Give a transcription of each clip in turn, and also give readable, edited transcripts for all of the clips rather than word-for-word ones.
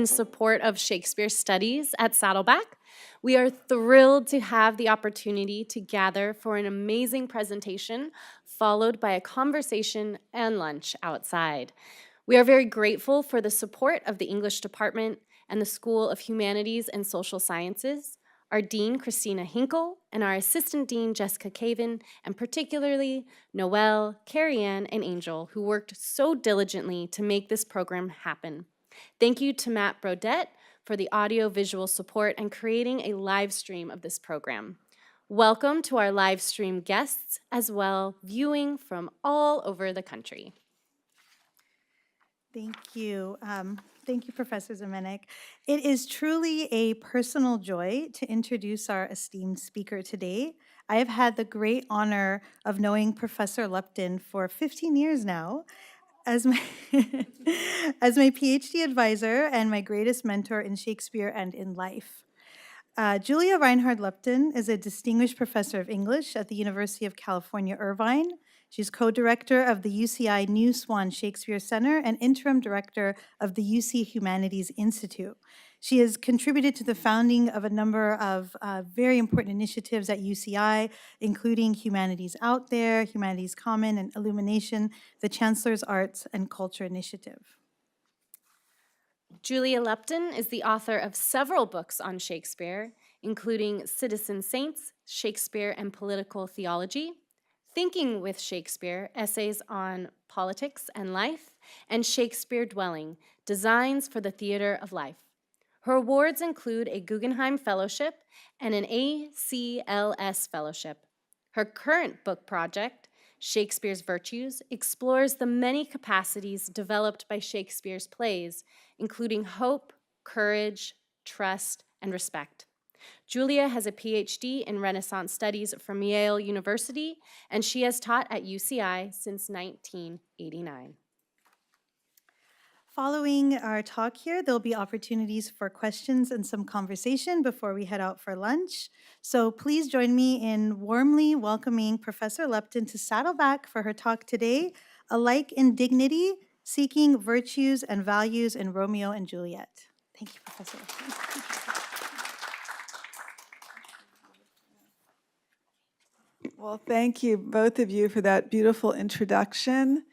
support of Shakespeare Studies at Saddleback, we are thrilled to have the opportunity to gather for an amazing presentation, followed by a conversation and lunch outside. We are very grateful for the support of the English Department and the School of Humanities and Social Sciences, our Dean, Christina Hinkle, and our Assistant Dean, Jessica Caven, and particularly Noelle, Carrie Ann, and Angel, who worked so diligently to make this program happen. Thank you to Matt Brodette for the audio-visual support and creating a live stream of this program. Welcome to our live stream guests, as well viewing from all over the country. Thank you. Thank you, Professor Zamenek. It is truly a personal joy to introduce our esteemed speaker today. I have had the great honor of knowing Professor Lupton for 15 years now as my, as my PhD advisor and my greatest mentor in Shakespeare and in life. Julia Reinhard Lupton is a distinguished professor of English at the University of California, Irvine. She's co-director of the UCI New Swan Shakespeare Center and interim director of the UC Humanities Institute. She has contributed to the founding of a number of very important initiatives at UCI, including Humanities Out There, Humanities Common, and Illumination, the Chancellor's Arts and Culture Initiative. Julia Lupton is the author of several books on Shakespeare, including Citizen Saints, Shakespeare and Political Theology, Thinking with Shakespeare, Essays on Politics and Life, and Shakespeare Dwelling, Designs for the Theater of Life. Her awards include a Guggenheim Fellowship and an ACLS Fellowship. Her current book project, Shakespeare's Virtues, explores the many capacities developed by Shakespeare's plays, including hope, courage, trust, and respect. Julia has a PhD in Renaissance Studies from Yale University, and she has taught at UCI since 1989. Following our talk here, there'll be opportunities for questions and some conversation before we head out for lunch. So please join me in warmly welcoming Professor Lupton to Saddleback for her talk today, Alike in Dignity, Seeking Virtues and Values in Romeo and Juliet. Thank you, Professor Lupton. Well, thank you, both of you, for that beautiful introduction.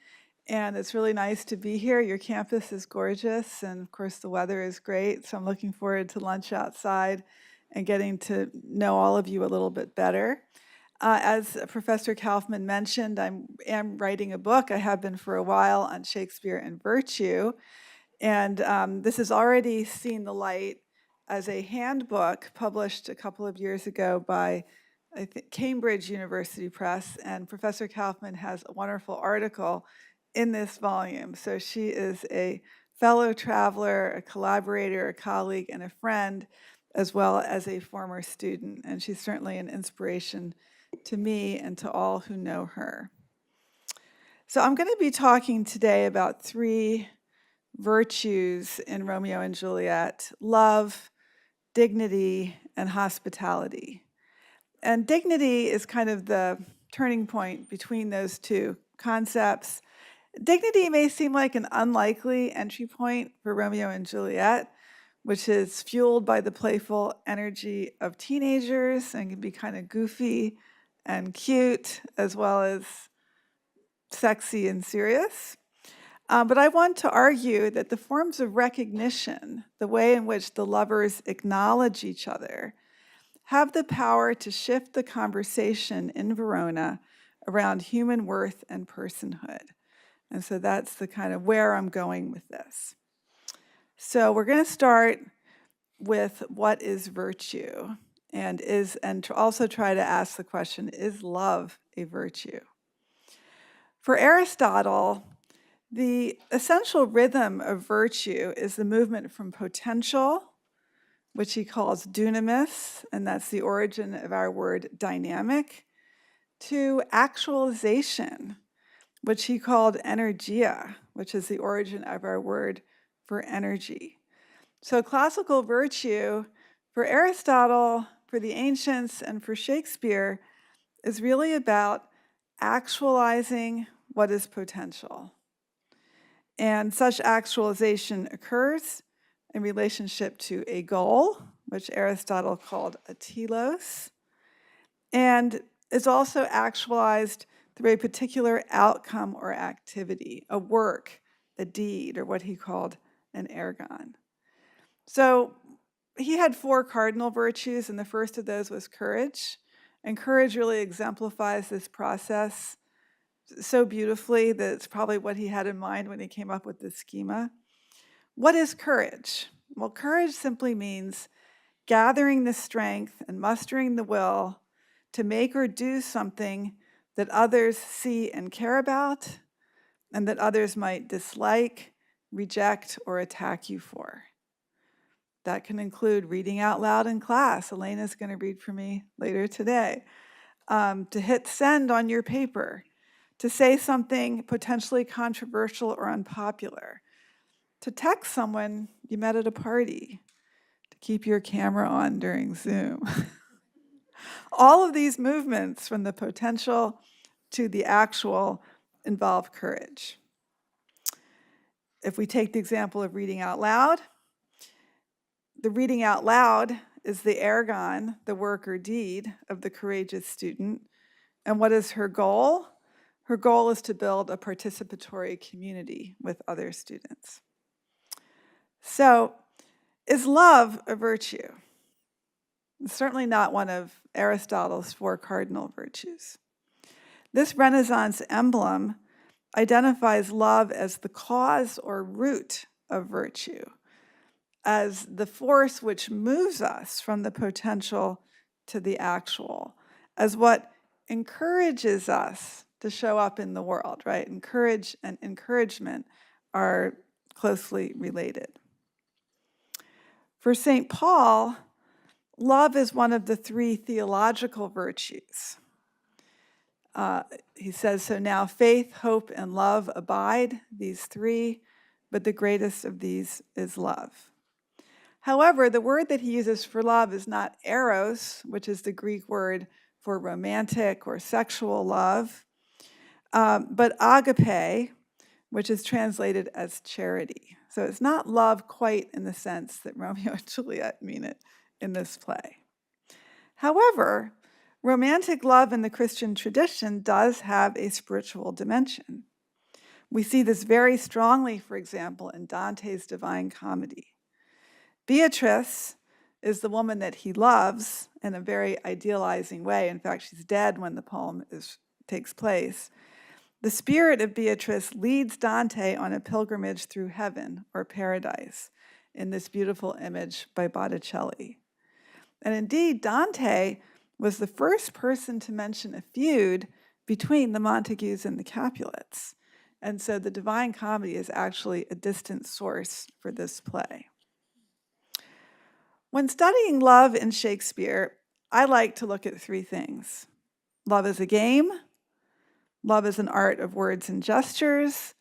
And it's really nice to be here. Your campus is gorgeous, and of course the weather is great. So I'm looking forward to lunch outside and getting to know all of you a little bit better. As Professor Kaufman mentioned, I am writing a book. I have been for a while on Shakespeare and virtue. And this has already seen the light as a handbook published a couple of years ago by I think Cambridge University Press, and Professor Kaufman has a wonderful article in this volume. So she is a fellow traveler, a collaborator, a colleague, and a friend, as well as a former student. And she's certainly an inspiration to me and to all who know her. So I'm going to be talking today about three virtues in Romeo and Juliet: love, dignity, and hospitality. And dignity is kind of the turning point between those two concepts. Dignity may seem like an unlikely entry point for Romeo and Juliet, which is fueled by the playful energy of teenagers and can be kind of goofy and cute, as well as sexy and serious. But I want to argue that the forms of recognition, the way in which the lovers acknowledge each other, have the power to shift the conversation in Verona around human worth and personhood. And so that's the kind of where I'm going with this. So we're going to start with what is virtue, and also try to ask the question, is love a virtue? For Aristotle, the essential rhythm of virtue is the movement from potential, which he calls dunamis, and that's the origin of our word dynamic, to actualization, which he called energia, which is the origin of our word for energy. So classical virtue for Aristotle, for the ancients, and for Shakespeare is really about actualizing what is potential. And such actualization occurs in relationship to a goal, which Aristotle called a telos, and is also actualized through a particular outcome or activity, a work, a deed, or what he called an ergon. So he had 4 cardinal virtues, and the first of those was courage. And courage really exemplifies this process so beautifully that it's probably what he had in mind when he came up with this schema. What is courage? Well, courage simply means gathering the strength and mustering the will to make or do something that others see and care about, and that others might dislike, reject, or attack you for. That can include reading out loud in class. Elena's going to read for me later today. To hit send on your paper, to say something potentially controversial or unpopular, to text someone you met at a party, to keep your camera on during Zoom. All of these movements, from the potential to the actual, involve courage. If we take the example of reading out loud, the reading out loud is the ergon, the work or deed of the courageous student. And what is her goal? Her goal is to build a participatory community with other students. So, is love a virtue? It's certainly not one of Aristotle's 4 cardinal virtues. This Renaissance emblem identifies love as the cause or root of virtue, as the force which moves us from the potential to the actual, as what encourages us to show up in the world, right? Encourage and encouragement are closely related. For St. Paul, love is one of the 3 theological virtues. He says, so now faith, hope, and love abide, these 3, but the greatest of these is love. However, the word that he uses for love is not eros, which is the Greek word for romantic or sexual love, but agape, which is translated as charity. So it's not love quite in the sense that Romeo and Juliet mean it in this play. However, romantic love in the Christian tradition does have a spiritual dimension. We see this very strongly, for example, in Dante's Divine Comedy. Beatrice is the woman that he loves in a very idealizing way. In fact, she's dead when the poem takes place. The spirit of Beatrice leads Dante on a pilgrimage through heaven or paradise in this beautiful image by Botticelli. And indeed, Dante was the first person to mention a feud between the Montagues and the Capulets. And so the Divine Comedy is actually a distant source for this play. When studying love in Shakespeare, I like to look at 3 things. Love as a game, love as an art of words and gestures,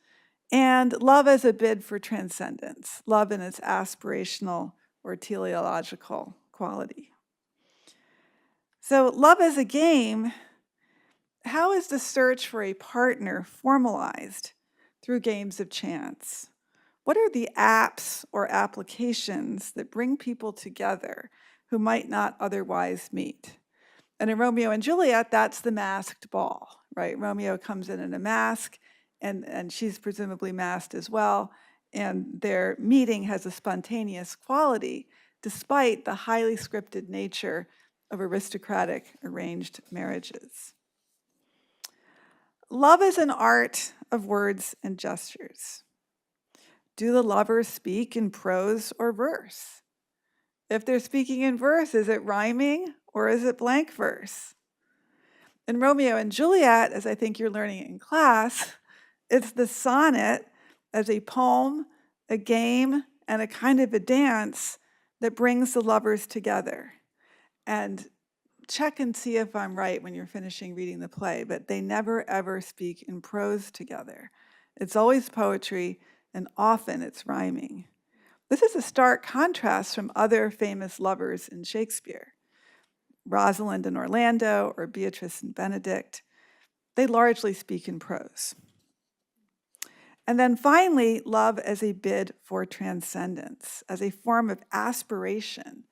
and love as a bid for transcendence, love in its aspirational or teleological quality. So love as a game, how is the search for a partner formalized through games of chance? What are the apps or applications that bring people together who might not otherwise meet? And in Romeo and Juliet, that's the masked ball, right? Romeo comes in a mask, and she's presumably masked as well, and their meeting has a spontaneous quality, despite the highly scripted nature of aristocratic arranged marriages. Love is an art of words and gestures. Do the lovers speak in prose or verse? If they're speaking in verse, is it rhyming or is it blank verse? In Romeo and Juliet, as I think you're learning in class, it's the sonnet as a poem, a game, and a kind of a dance that brings the lovers together. And check and see if I'm right when you're finishing reading the play, but they never ever speak in prose together. It's always poetry, and often it's rhyming. This is a stark contrast from other famous lovers in Shakespeare. Rosalind and Orlando, or Beatrice and Benedict, they largely speak in prose. And then finally, love as a bid for transcendence, as a form of aspiration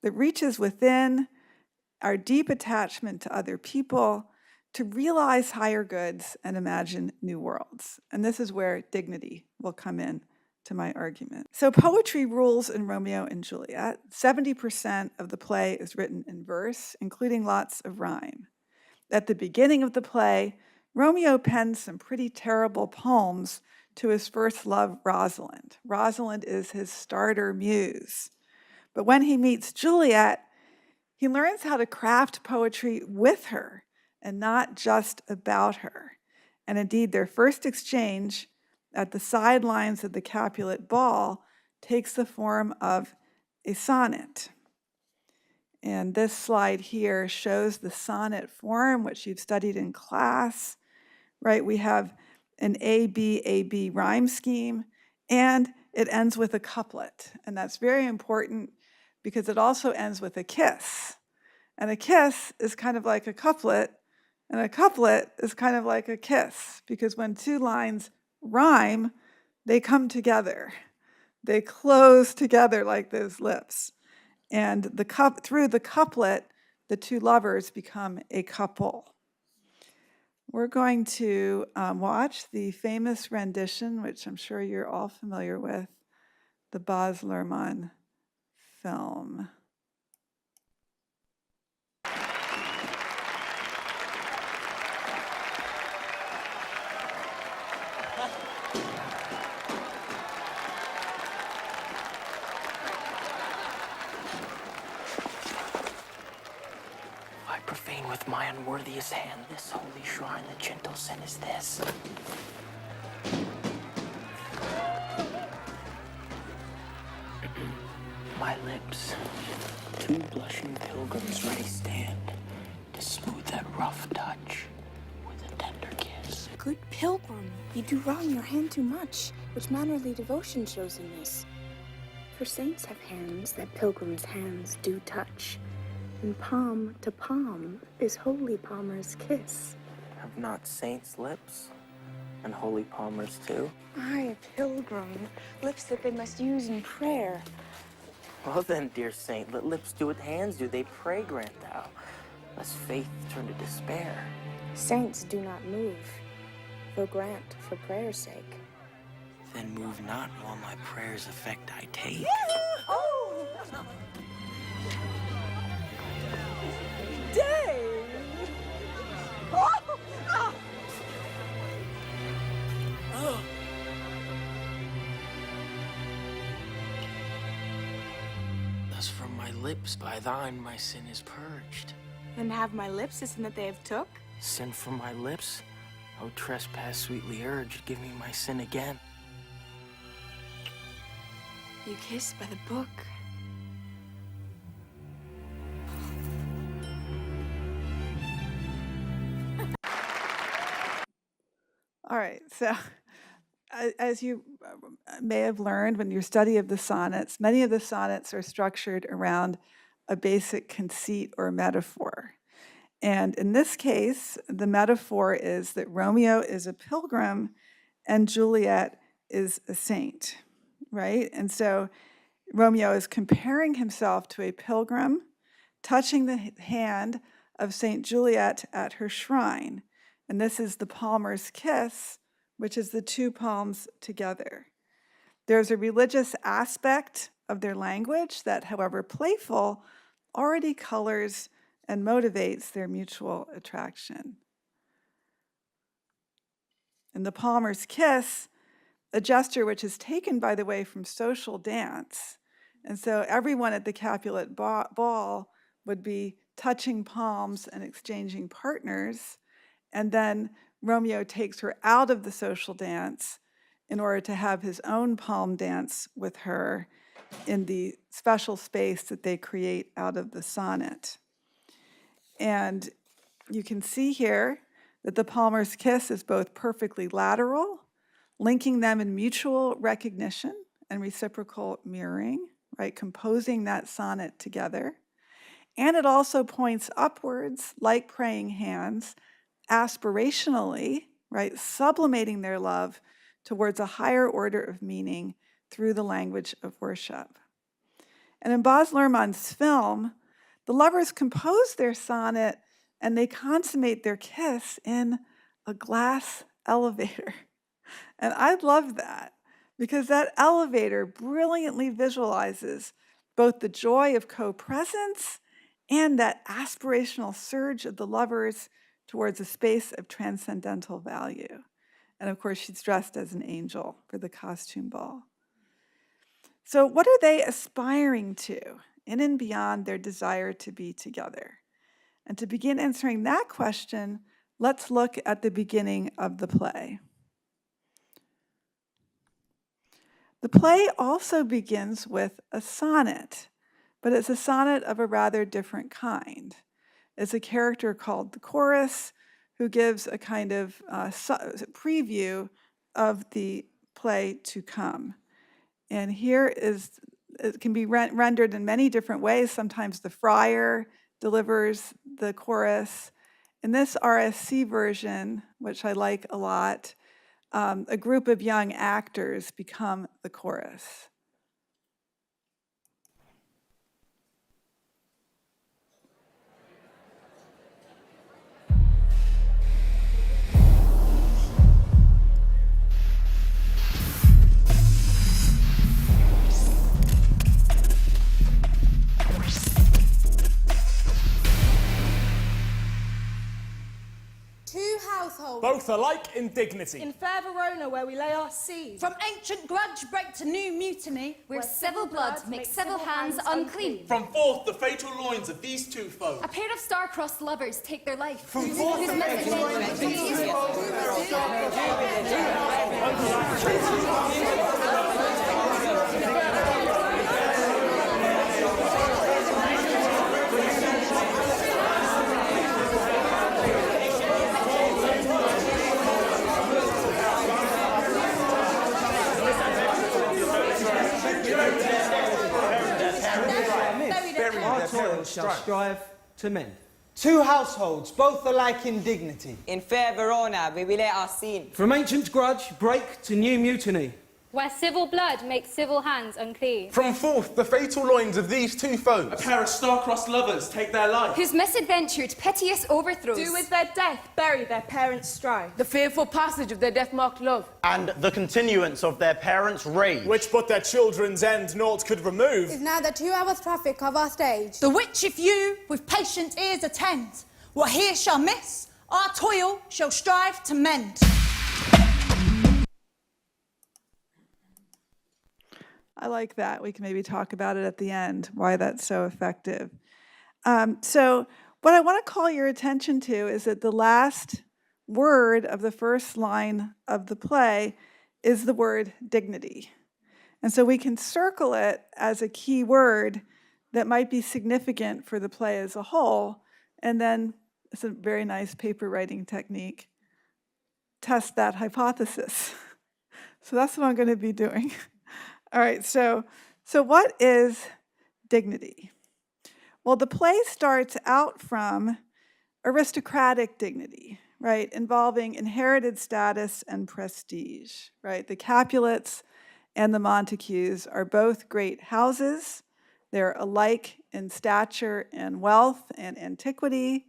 that reaches within our deep attachment to other people to realize higher goods and imagine new worlds. And this is where dignity will come in to my argument. So poetry rules in Romeo and Juliet. 70% of the play is written in verse, including lots of rhyme. At the beginning of the play, Romeo pens some pretty terrible poems to his first love, Rosalind. Rosalind is his starter muse. But when he meets Juliet, he learns how to craft poetry with her and not just about her. And indeed, their first exchange at the sidelines of the Capulet ball takes the form of a sonnet. And this slide here shows the sonnet form, which you've studied in class, right? We have an A-B rhyme scheme, and it ends with a couplet. And that's very important because it also ends with a kiss. And a kiss is kind of like a couplet, and a couplet is kind of like a kiss, because when two lines rhyme, they come together. They close together like those lips. And through the couplet, the two lovers become a couple. We're going to watch the famous rendition, which I'm sure you're all familiar with, the Baz Luhrmann film. I profane with my unworthiest hand this holy shrine. The gentle sin is this. My lips, two blushing pilgrims ready stand to smooth that rough touch with a tender kiss. Good pilgrim, you do wrong your hand too much, which mannerly devotion shows in this. For saints have hands that pilgrims' hands do touch, and palm to palm is holy palmer's kiss. Have not saints lips, and holy palmers too? Aye, pilgrim, lips that they must use in prayer. Well then, dear saint, let lips do what hands do. They pray, grant thou, lest faith turn to despair. Saints do not move, though grant for prayer's sake. Then move not while my prayer's effect I take. Oh! Dave! Thus from my lips by thine my sin is purged. And have my lips the sin that they have took? Sin from my lips? O trespass sweetly urged, give me my sin again. You kiss by the book. All right, so as you may have learned when your study of the sonnets, many of the sonnets are structured around a basic conceit or metaphor. And in this case, the metaphor is that Romeo is a pilgrim and Juliet is a saint, right? And so Romeo is comparing himself to a pilgrim, touching the hand of Saint Juliet at her shrine. And this is the palmer's kiss, which is the two palms together. There's a religious aspect of their language that, however playful, already colors and motivates their mutual attraction. In the palmer's kiss, a gesture which is taken, by the way, from social dance. And so everyone at the Capulet ball would be touching palms and exchanging partners. And then Romeo takes her out of the social dance in order to have his own palm dance with her in the special space that they create out of the sonnet. And you can see here that the palmer's kiss is both perfectly lateral, linking them in mutual recognition and reciprocal mirroring, right, composing that sonnet together. And it also points upwards, like praying hands, aspirationally, right, sublimating their love towards a higher order of meaning through the language of worship. And in Baz Luhrmann's film, the lovers compose their sonnet and they consummate their kiss in a glass elevator. And I love that because that elevator brilliantly visualizes both the joy of co-presence and that aspirational surge of the lovers towards a space of transcendental value. And of course, she's dressed as an angel for the costume ball. So what are they aspiring to in and beyond their desire to be together? And to begin answering that question, let's look at the beginning of the play. The play also begins with a sonnet, but it's a sonnet of a rather different kind. It's a character called the chorus who gives a kind of preview of the play to come. And here it can be rendered in many different ways. Sometimes the friar delivers the chorus. In this RSC version, which I like a lot, a group of young actors become the chorus. Household. Both alike in dignity. In fair Verona, where we lay our seed. From ancient grudge break to new mutiny, where civil blood makes civil hands unclean. From forth the fatal loins of these two foes, a pair of star-crossed lovers take their life. From forth the fatal loins of these two Our toil shall strive to mend. Two households, both alike in dignity. In fair Verona, we will lay our scene. From ancient grudge break to new mutiny, where civil blood makes civil hands unclean. From forth the fatal loins of these two foes, a pair of star-crossed lovers take their life. Whose misadventured piteous overthrows do with their death bury their parents' strife. The fearful passage of their death-marked love, and the continuance of their parents' rage, which but their children's end naught could remove, is now the 2 hours traffic of our stage. The which if you with patient ears attend, what here shall miss, our toil shall strive to mend. I like that. We can maybe talk about it at the end, why that's so effective. So what I want to call your attention to is that the last word of the first line of the play is the word dignity. And so we can circle it as a key word that might be significant for the play as a whole, and then it's a very nice paper writing technique, test that hypothesis. So that's what I'm going to be doing. All right, so what is dignity? Well, the play starts out from aristocratic dignity, right, involving inherited status and prestige, right? The Capulets and the Montagues are both great houses. They're alike in stature and wealth and antiquity,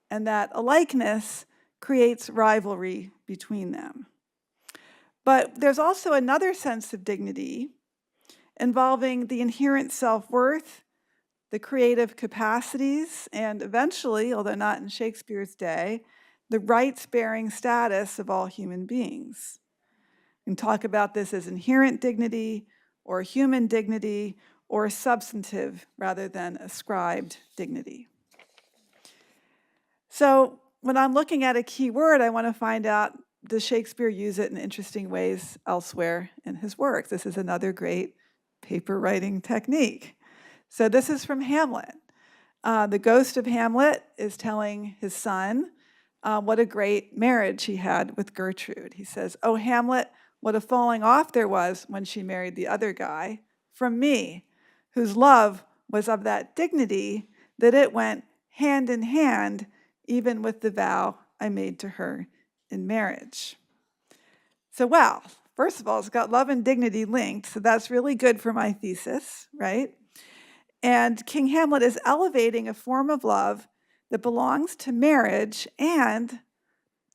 and that alikeness creates rivalry between them. But there's also another sense of dignity involving the inherent self-worth, the creative capacities, and eventually, although not in Shakespeare's day, the rights-bearing status of all human beings. We can talk about this as inherent dignity, or human dignity, or substantive rather than ascribed dignity. So when I'm looking at a key word, I want to find out, does Shakespeare use it in interesting ways elsewhere in his work? This is another great paper writing technique. So this is from Hamlet. The ghost of Hamlet is telling his son what a great marriage he had with Gertrude. He says, "Oh, Hamlet, what a falling off there was when she married the other guy from me, whose love was of that dignity that it went hand in hand even with the vow I made to her in marriage." So, well, First of all, it's got love and dignity linked, so that's really good for my thesis, right? And King Hamlet is elevating a form of love that belongs to marriage and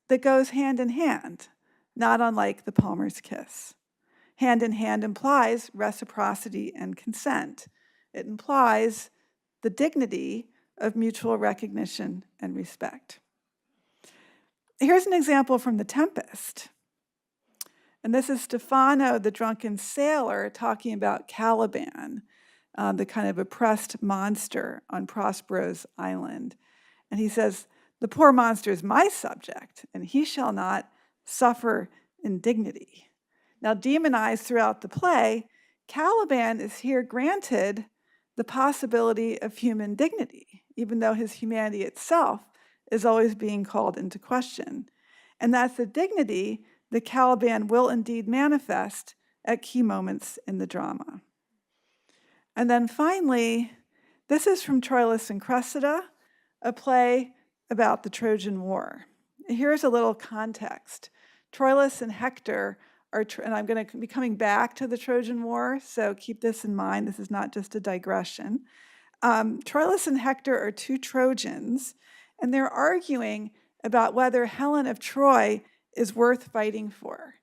that goes hand in hand, not unlike the Palmer's kiss. Hand in hand implies reciprocity and consent. It implies the dignity of mutual recognition and respect. Here's an example from The Tempest. And this is Stefano, the drunken sailor, talking about Caliban, the kind of oppressed monster on Prospero's island. And he says, "The poor monster is my subject, and he shall not suffer indignity." Now, demonized throughout the play, Caliban is here granted the possibility of human dignity, even though his humanity itself is always being called into question. And that's the dignity that Caliban will indeed manifest at key moments in the drama. And then finally, this is from Troilus and Cressida, a play about the Trojan War. Here's a little context. Troilus and Hector are, and I'm going to be coming back to the Trojan War, so keep this in mind. This is not just a digression. Troilus and Hector are two Trojans, and they're arguing about whether Helen of Troy is worth fighting for.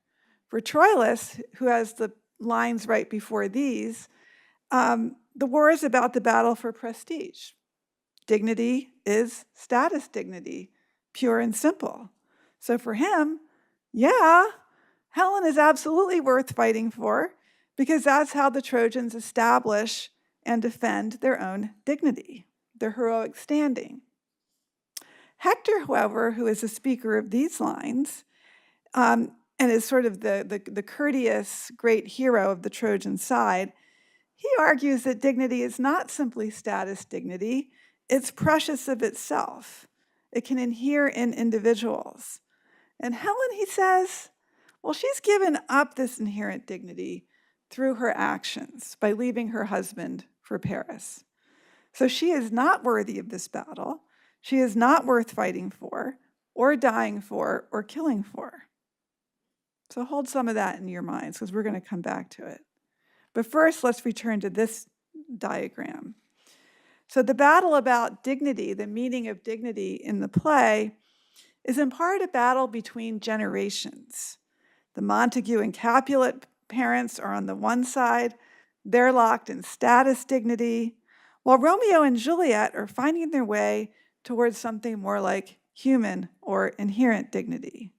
For Troilus, who has the lines right before these, the war is about the battle for prestige. Dignity is status dignity, pure and simple. So for him, yeah, Helen is absolutely worth fighting for because that's how the Trojans establish and defend their own dignity, their heroic standing. Hector, however, who is the speaker of these lines, and is sort of the courteous great hero of the Trojan side, he argues that dignity is not simply status dignity, it's precious of itself. It can inhere in individuals. And Helen, he says, well, she's given up this inherent dignity through her actions by leaving her husband for Paris. So she is not worthy of this battle. She is not worth fighting for, or dying for, or killing for. So hold some of that in your minds, because we're going to come back to it. But first, let's return to this diagram. So the battle about dignity, the meaning of dignity in the play, is in part a battle between generations. The Montague and Capulet parents are on the one side. They're locked in status dignity, while Romeo and Juliet are finding their way towards something more like human or inherent dignity.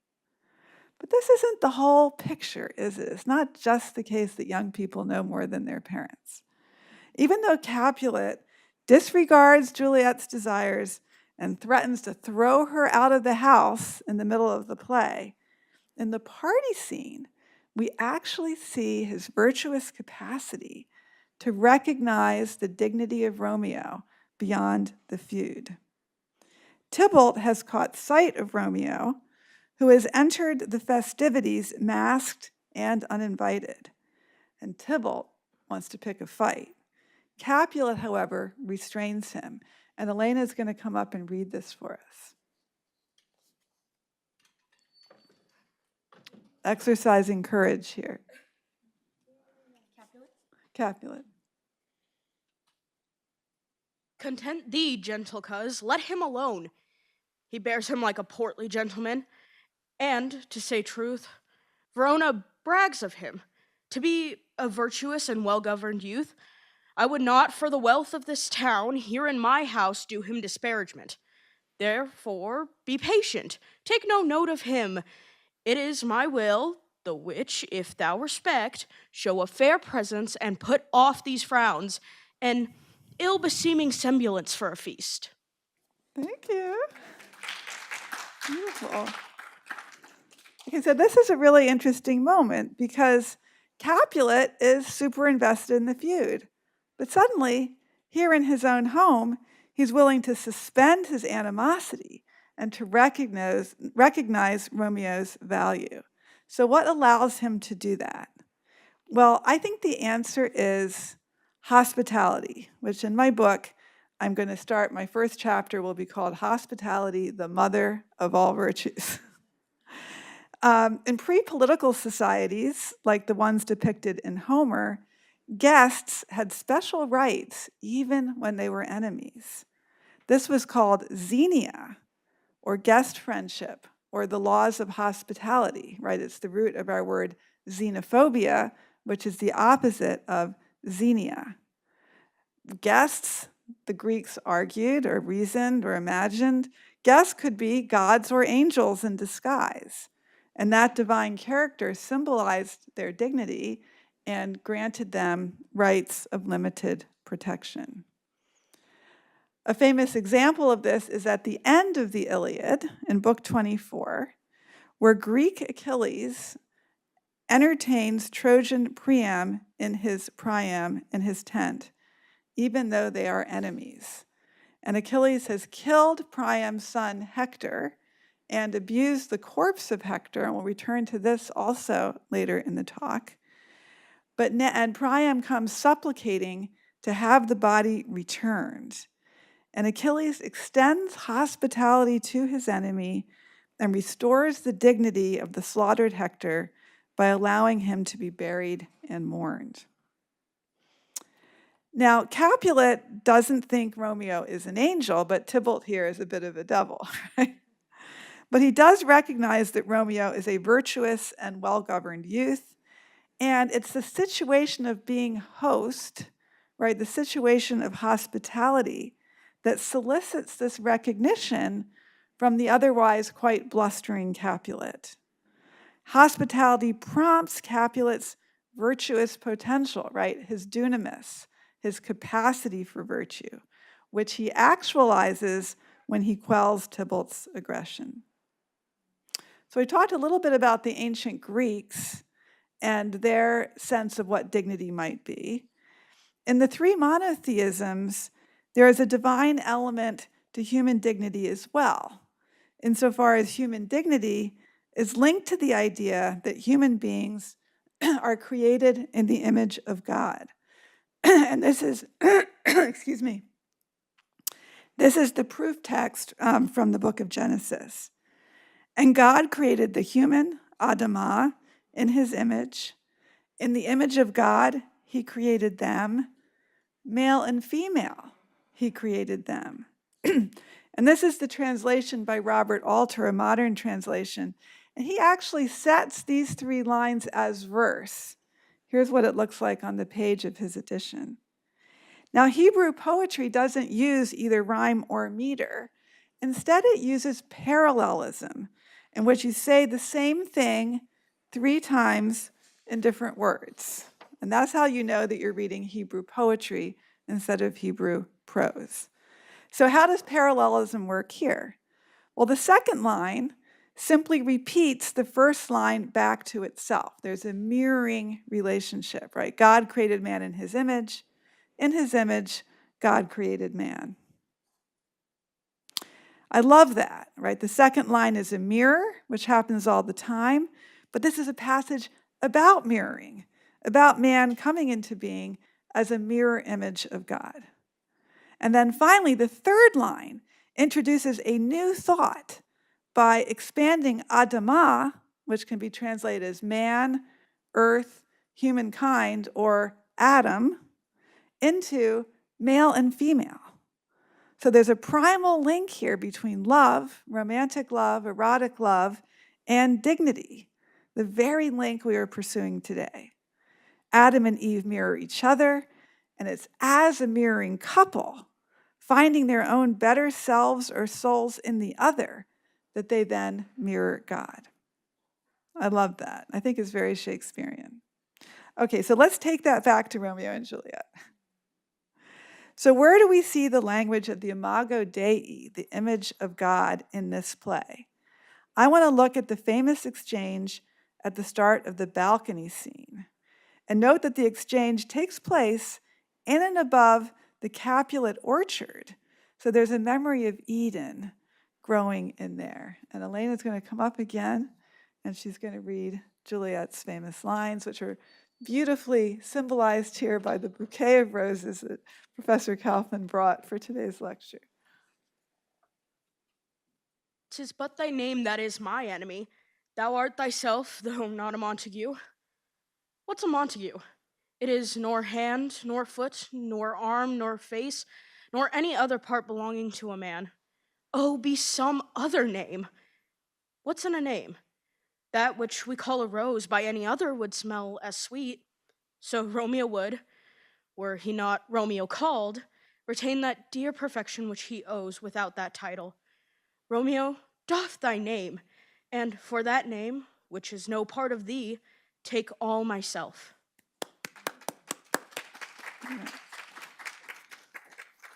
But this isn't the whole picture, is it? It's not just the case that young people know more than their parents. Even though Capulet disregards Juliet's desires and threatens to throw her out of the house in the middle of the play, in the party scene, we actually see his virtuous capacity to recognize the dignity of Romeo beyond the feud. Tybalt has caught sight of Romeo, who has entered the festivities masked and uninvited. And Tybalt wants to pick a fight. Capulet, however, restrains him. And Elena is going to come up and read this for us. Exercising courage here. Capulet. Content thee, gentle coz, let him alone. He bears him like a portly gentleman, and, to say truth, Verona brags of him, to be a virtuous and well-governed youth. I would not, for the wealth of this town, here in my house, do him disparagement. Therefore, be patient, take no note of him. It is my will, the which, if thou respect, show a fair presence and put off these frowns, and ill-beseeming semblance for a feast. Thank you. Beautiful. Okay, so this is a really interesting moment because Capulet is super invested in the feud. But suddenly, here in his own home, he's willing to suspend his animosity and to recognize Romeo's value. So what allows him to do that? Well, I think the answer is hospitality, which in my book, I'm going to start, my first chapter will be called Hospitality, the Mother of All Virtues. In pre-political societies, like the ones depicted in Homer, guests had special rights even when they were enemies. This was called xenia, or guest friendship, or the laws of hospitality, right? It's the root of our word xenophobia, which is the opposite of xenia. Guests, the Greeks argued or reasoned or imagined, guests could be gods or angels in disguise. And that divine character symbolized their dignity and granted them rights of limited protection. A famous example of this is at the end of the Iliad in Book 24, where Greek Achilles entertains Trojan Priam in his tent, even though they are enemies. And Achilles has killed Priam's son Hector and abused the corpse of Hector, and we'll return to this also later in the talk. And Priam comes supplicating to have the body returned. And Achilles extends hospitality to his enemy and restores the dignity of the slaughtered Hector by allowing him to be buried and mourned. Now, Capulet doesn't think Romeo is an angel, but Tybalt here is a bit of a devil, right? But he does recognize that Romeo is a virtuous and well-governed youth, and it's the situation of being host, right, the situation of hospitality that solicits this recognition from the otherwise quite blustering Capulet. Hospitality prompts Capulet's virtuous potential, right, his dunamis, his capacity for virtue, which he actualizes when he quells Tybalt's aggression. So we talked a little bit about the ancient Greeks and their sense of what dignity might be. In the three monotheisms, there is a divine element to human dignity as well, insofar as human dignity is linked to the idea that human beings are created in the image of God. And this is, excuse me, this is the proof text from the book of Genesis. And God created the human, Adamah, in his image. In the image of God, he created them. Male and female, he created them. And this is the translation by Robert Alter, a modern translation. And he actually sets these three lines as verse. Here's what it looks like on the page of his edition. Now, Hebrew poetry doesn't use either rhyme or meter. Instead, it uses parallelism, in which you say the same thing 3 times in different words. And that's how you know that you're reading Hebrew poetry instead of Hebrew prose. So how does parallelism work here? Well, the second line simply repeats the first line back to itself. There's a mirroring relationship, right? God created man in his image. In his image, God created man. I love that, right? The second line is a mirror, which happens all the time, but this is a passage about mirroring, about man coming into being as a mirror image of God. And then finally, the third line introduces a new thought by expanding Adamah, which can be translated as man, earth, humankind, or Adam, into male and female. So there's a primal link here between love, romantic love, erotic love, and dignity, the very link we are pursuing today. Adam and Eve mirror each other, and it's as a mirroring couple, finding their own better selves or souls in the other, that they then mirror God. I love that. I think it's very Shakespearean. Okay, so let's take that back to Romeo and Juliet. So where do we see the language of the Imago Dei, the image of God, in this play? I want to look at the famous exchange at the start of the balcony scene. And note that the exchange takes place in and above the Capulet orchard. So there's a memory of Eden growing in there. And Elena's going to come up again, and she's going to read Juliet's famous lines, which are beautifully symbolized here by the bouquet of roses that Professor Kaufman brought for today's lecture. "'Tis but thy name that is my enemy, Thou art thyself, though not a Montague. What's a Montague? It is nor hand, nor foot, nor arm, nor face, nor any other part belonging to a man. Oh, be some other name. What's in a name? That which we call a rose by any other would smell as sweet. So Romeo would, were he not Romeo called, retain that dear perfection which he owes without that title. Romeo, doff thy name, and for that name, which is no part of thee, take all myself.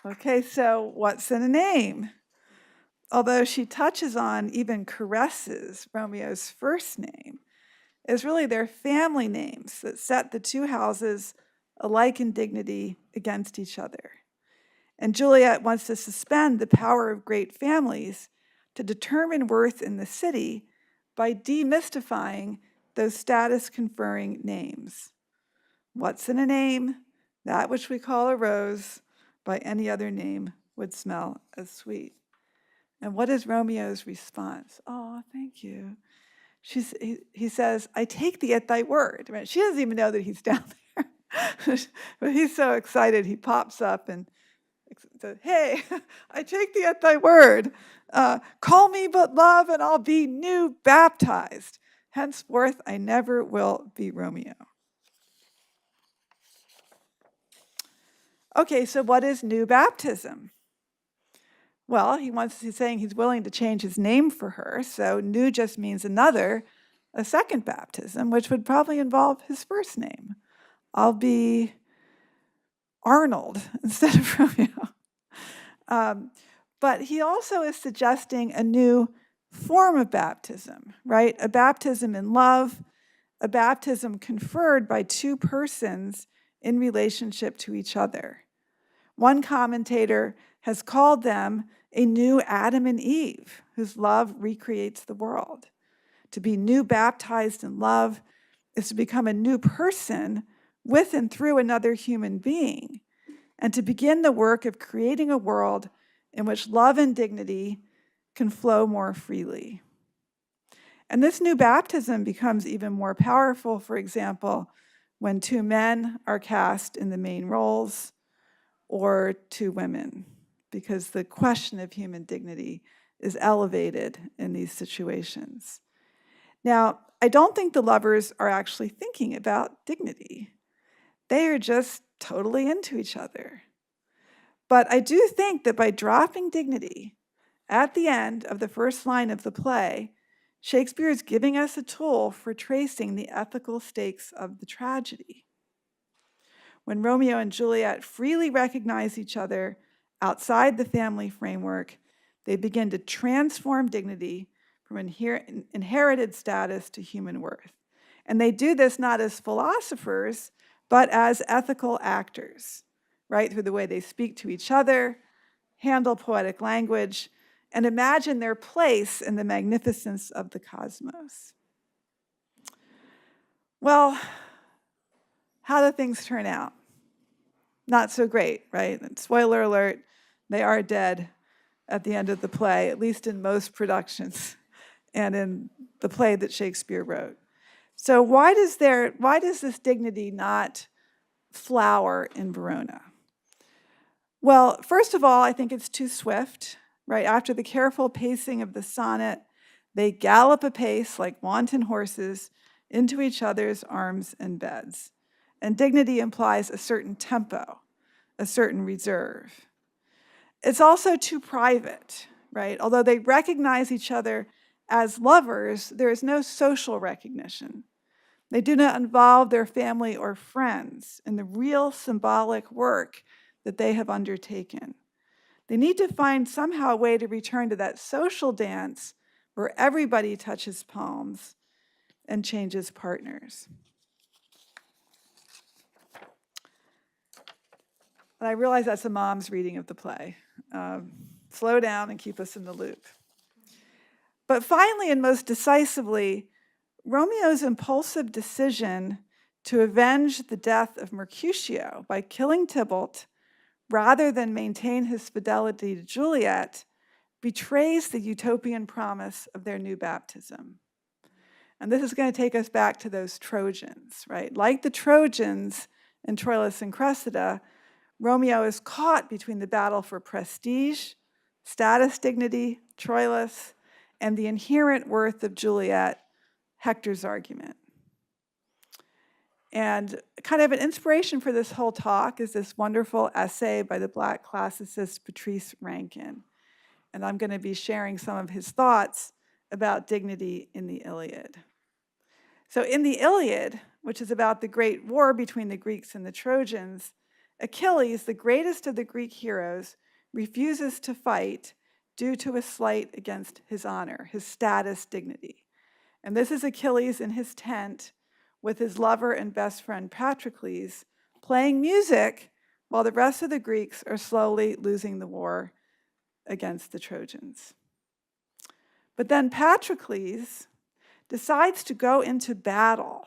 Okay, so what's in a name? Although she touches on, even caresses, Romeo's first name, is really their family names that set the two houses alike in dignity against each other. And Juliet wants to suspend the power of great families to determine worth in the city by demystifying those status-conferring names. What's in a name? That which we call a rose by any other name would smell as sweet. And what is Romeo's response? Oh, thank you. He says, I take thee at thy word. Right? She doesn't even know that he's down there. But he's so excited, he pops up and says, hey, I take thee at thy word. Call me but love, and I'll be new baptized. Henceforth, I never will be Romeo. Okay, so what is new baptism? Well, he's saying he's willing to change his name for her, so new just means a second baptism, which would probably involve his first name. I'll be Arnold instead of Romeo. But he also is suggesting a new form of baptism, right? A baptism in love, a baptism conferred by two persons in relationship to each other. One commentator has called them a new Adam and Eve, whose love recreates the world. To be new baptized in love is to become a new person with and through another human being, and to begin the work of creating a world in which love and dignity can flow more freely. And this new baptism becomes even more powerful, for example, when two men are cast in the main roles, or two women, because the question of human dignity is elevated in these situations. Now, I don't think the lovers are actually thinking about dignity. They are just totally into each other. But I do think that by dropping dignity at the end of the first line of the play, Shakespeare is giving us a tool for tracing the ethical stakes of the tragedy. When Romeo and Juliet freely recognize each other outside the family framework, they begin to transform dignity from inherited status to human worth. And they do this not as philosophers, but as ethical actors, right? Through the way they speak to each other, handle poetic language, and imagine their place in the magnificence of the cosmos. Well, how do things turn out? Not so great, right? And spoiler alert, they are dead at the end of the play, at least in most productions and in the play that Shakespeare wrote. So why does this dignity not flower in Verona? Well, first of all, I think it's too swift, right? After the careful pacing of the sonnet, they gallop apace like wanton horses into each other's arms and beds. And dignity implies a certain tempo, a certain reserve. It's also too private, right? Although they recognize each other as lovers, there is no social recognition. They do not involve their family or friends in the real symbolic work that they have undertaken. They need to find somehow a way to return to that social dance where everybody touches palms and changes partners. And I realize that's a mom's reading of the play. Slow down and keep us in the loop. But finally, and most decisively, Romeo's impulsive decision to avenge the death of Mercutio by killing Tybalt rather than maintain his fidelity to Juliet betrays the utopian promise of their new baptism. And this is going to take us back to those Trojans, right? Like the Trojans in Troilus and Cressida, Romeo is caught between the battle for prestige, status, dignity, Troilus, and the inherent worth of Juliet, Hector's argument. And kind of an inspiration for this whole talk is this wonderful essay by the Black classicist Patrice Rankin. And I'm going to be sharing some of his thoughts about dignity in the Iliad. So in the Iliad, which is about the great war between the Greeks and the Trojans, Achilles, the greatest of the Greek heroes, refuses to fight due to a slight against his honor, his status, dignity. And this is Achilles in his tent with his lover and best friend Patroclus playing music while the rest of the Greeks are slowly losing the war against the Trojans. But then Patroclus decides to go into battle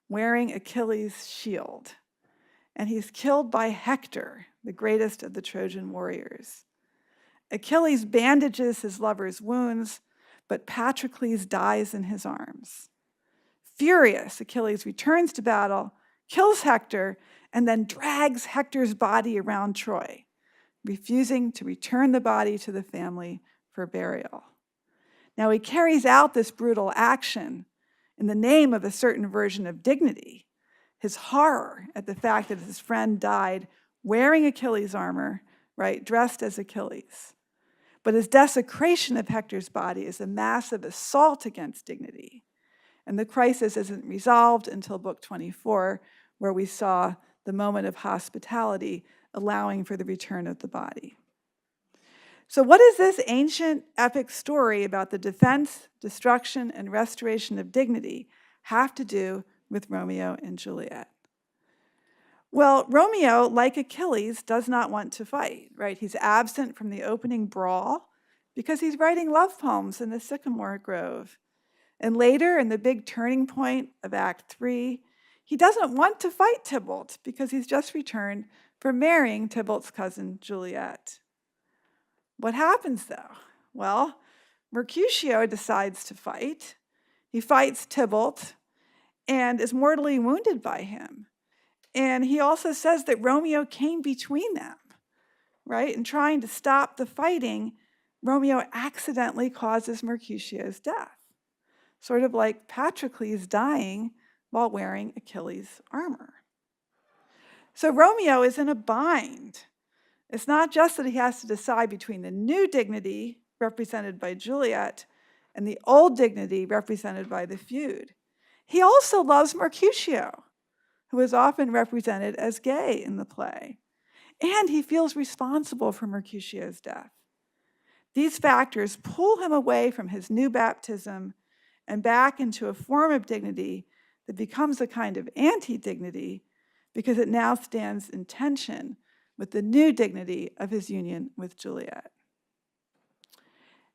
wearing Achilles' shield. And he's killed by Hector, the greatest of the Trojan warriors. Achilles bandages his lover's wounds, but Patroclus dies in his arms. Furious, Achilles returns to battle, kills Hector, and then drags Hector's body around Troy, refusing to return the body to the family for burial. Now he carries out this brutal action in the name of a certain version of dignity, his horror at the fact that his friend died wearing Achilles' armor, right, dressed as Achilles. But his desecration of Hector's body is a massive assault against dignity. And the crisis isn't resolved until book 24, where we saw the moment of hospitality allowing for the return of the body. So what does this ancient epic story about the defense, destruction, and restoration of dignity have to do with Romeo and Juliet? Well, Romeo, like Achilles, does not want to fight, right? He's absent from the opening brawl because he's writing love poems in the sycamore grove. And later, in the big turning point of Act 3, he doesn't want to fight Tybalt because he's just returned from marrying Tybalt's cousin, Juliet. What happens, though? Well, Mercutio decides to fight. He fights Tybalt and is mortally wounded by him. And he also says that Romeo came between them, right? And trying to stop the fighting, Romeo accidentally causes Mercutio's death, sort of like Patroclus dying while wearing Achilles' armor. So Romeo is in a bind. It's not just that he has to decide between the new dignity represented by Juliet and the old dignity represented by the feud. He also loves Mercutio, who is often represented as gay in the play. And he feels responsible for Mercutio's death. These factors pull him away from his new baptism and back into a form of dignity that becomes a kind of anti-dignity because it now stands in tension with the new dignity of his union with Juliet.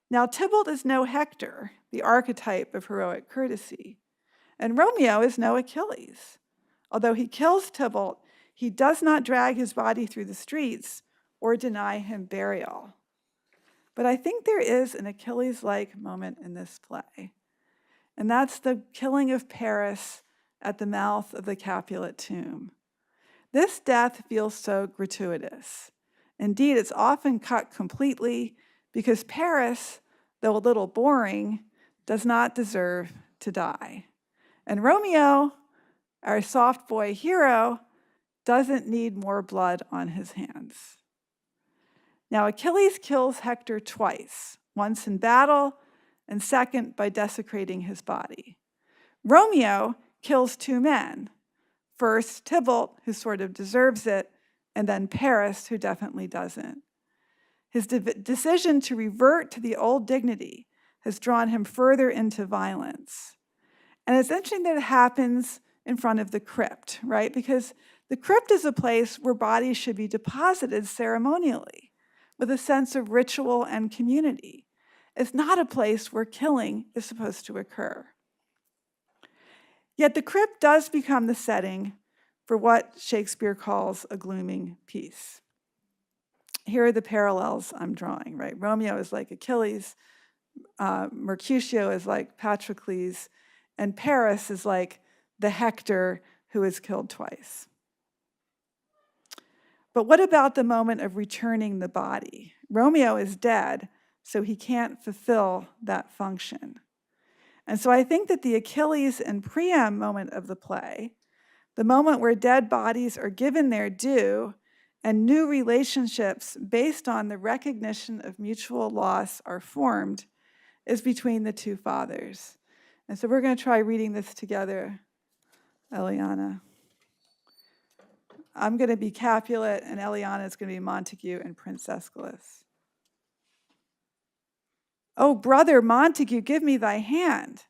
Now, Tybalt is no Hector, the archetype of heroic courtesy, and Romeo is no Achilles. Although he kills Tybalt, he does not drag his body through the streets or deny him burial. But I think there is an Achilles-like moment in this play, and that's the killing of Paris at the mouth of the Capulet tomb. This death feels so gratuitous. Indeed, it's often cut completely because Paris, though a little boring, does not deserve to die. And Romeo, our soft boy hero, doesn't need more blood on his hands. Now, Achilles kills Hector twice, once in battle and second by desecrating his body. Romeo kills two men. First, Tybalt, who sort of deserves it, and then Paris, who definitely doesn't. His decision to revert to the old dignity has drawn him further into violence. And it's interesting that it happens in front of the crypt, right? Because the crypt is a place where bodies should be deposited ceremonially with a sense of ritual and community. It's not a place where killing is supposed to occur. Yet the crypt does become the setting for what Shakespeare calls a glooming peace. Here are the parallels I'm drawing, right? Romeo is like Achilles, Mercutio is like Patroclus, And Paris is like the Hector who is killed twice. But what about the moment of returning the body? Romeo is dead, so he can't fulfill that function. And so I think that the Achilles and Priam moment of the play, the moment where dead bodies are given their due and new relationships based on the recognition of mutual loss are formed, is between the two fathers. And so we're going to try reading this together, Eliana. I'm going to be Capulet, and Eliana is going to be Montague and Prince Aeschylus. Oh, brother Montague, give me thy hand.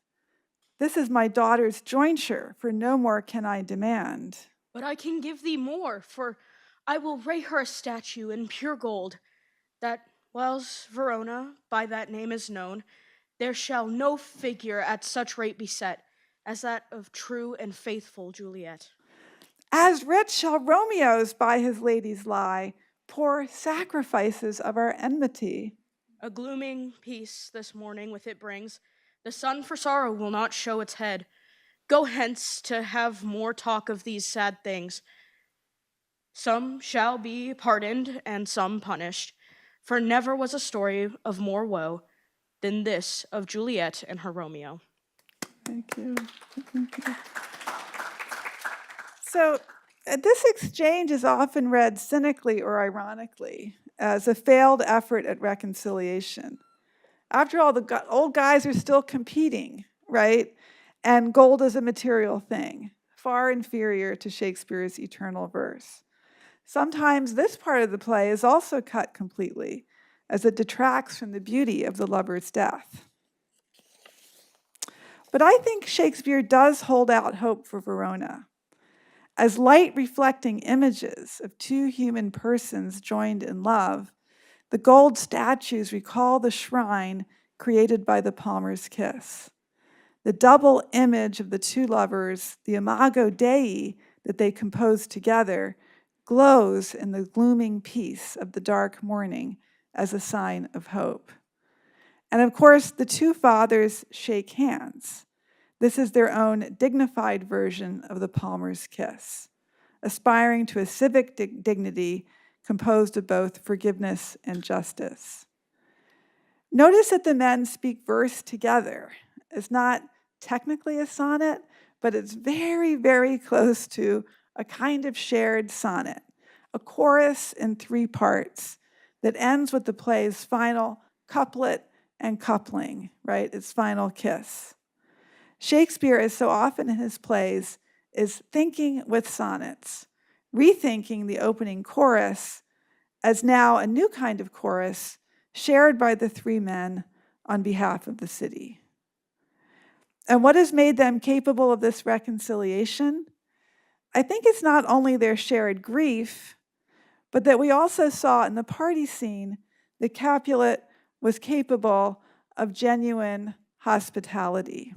This is my daughter's jointure, for no more can I demand. But I can give thee more, for I will ray her a statue in pure gold, that, whiles Verona by that name is known, there shall no figure at such rate be set as that of true and faithful Juliet. As rich shall Romeo's by his ladies lie, poor sacrifices of our enmity. A glooming peace this morning with it brings. The sun for sorrow will not show its head. Go hence to have more talk of these sad things. Some shall be pardoned and some punished, for never was a story of more woe than this of Juliet and her Romeo. Thank you. Thank you. So this exchange is often read cynically or ironically as a failed effort at reconciliation. After all, the old guys are still competing, right? And gold is a material thing, far inferior to Shakespeare's eternal verse. Sometimes this part of the play is also cut completely, as it detracts from the beauty of the lover's death. But I think Shakespeare does hold out hope for Verona. As light-reflecting images of two human persons joined in love, the gold statues recall the shrine created by the palmer's kiss. The double image of the two lovers, the imago Dei that they compose together, glows in the glooming peace of the dark morning as a sign of hope. And of course, the two fathers shake hands. This is their own dignified version of the palmer's kiss, aspiring to a civic dignity composed of both forgiveness and justice. Notice that the men speak verse together. It's not technically a sonnet, but it's very, very close to a kind of shared sonnet, a chorus in 3 parts that ends with the play's final couplet and coupling, right? Its final kiss. Shakespeare, as so often in his plays, is thinking with sonnets, rethinking the opening chorus as now a new kind of chorus shared by the 3 men on behalf of the city. And what has made them capable of this reconciliation? I think it's not only their shared grief, but that we also saw in the party scene that Capulet was capable of genuine hospitality.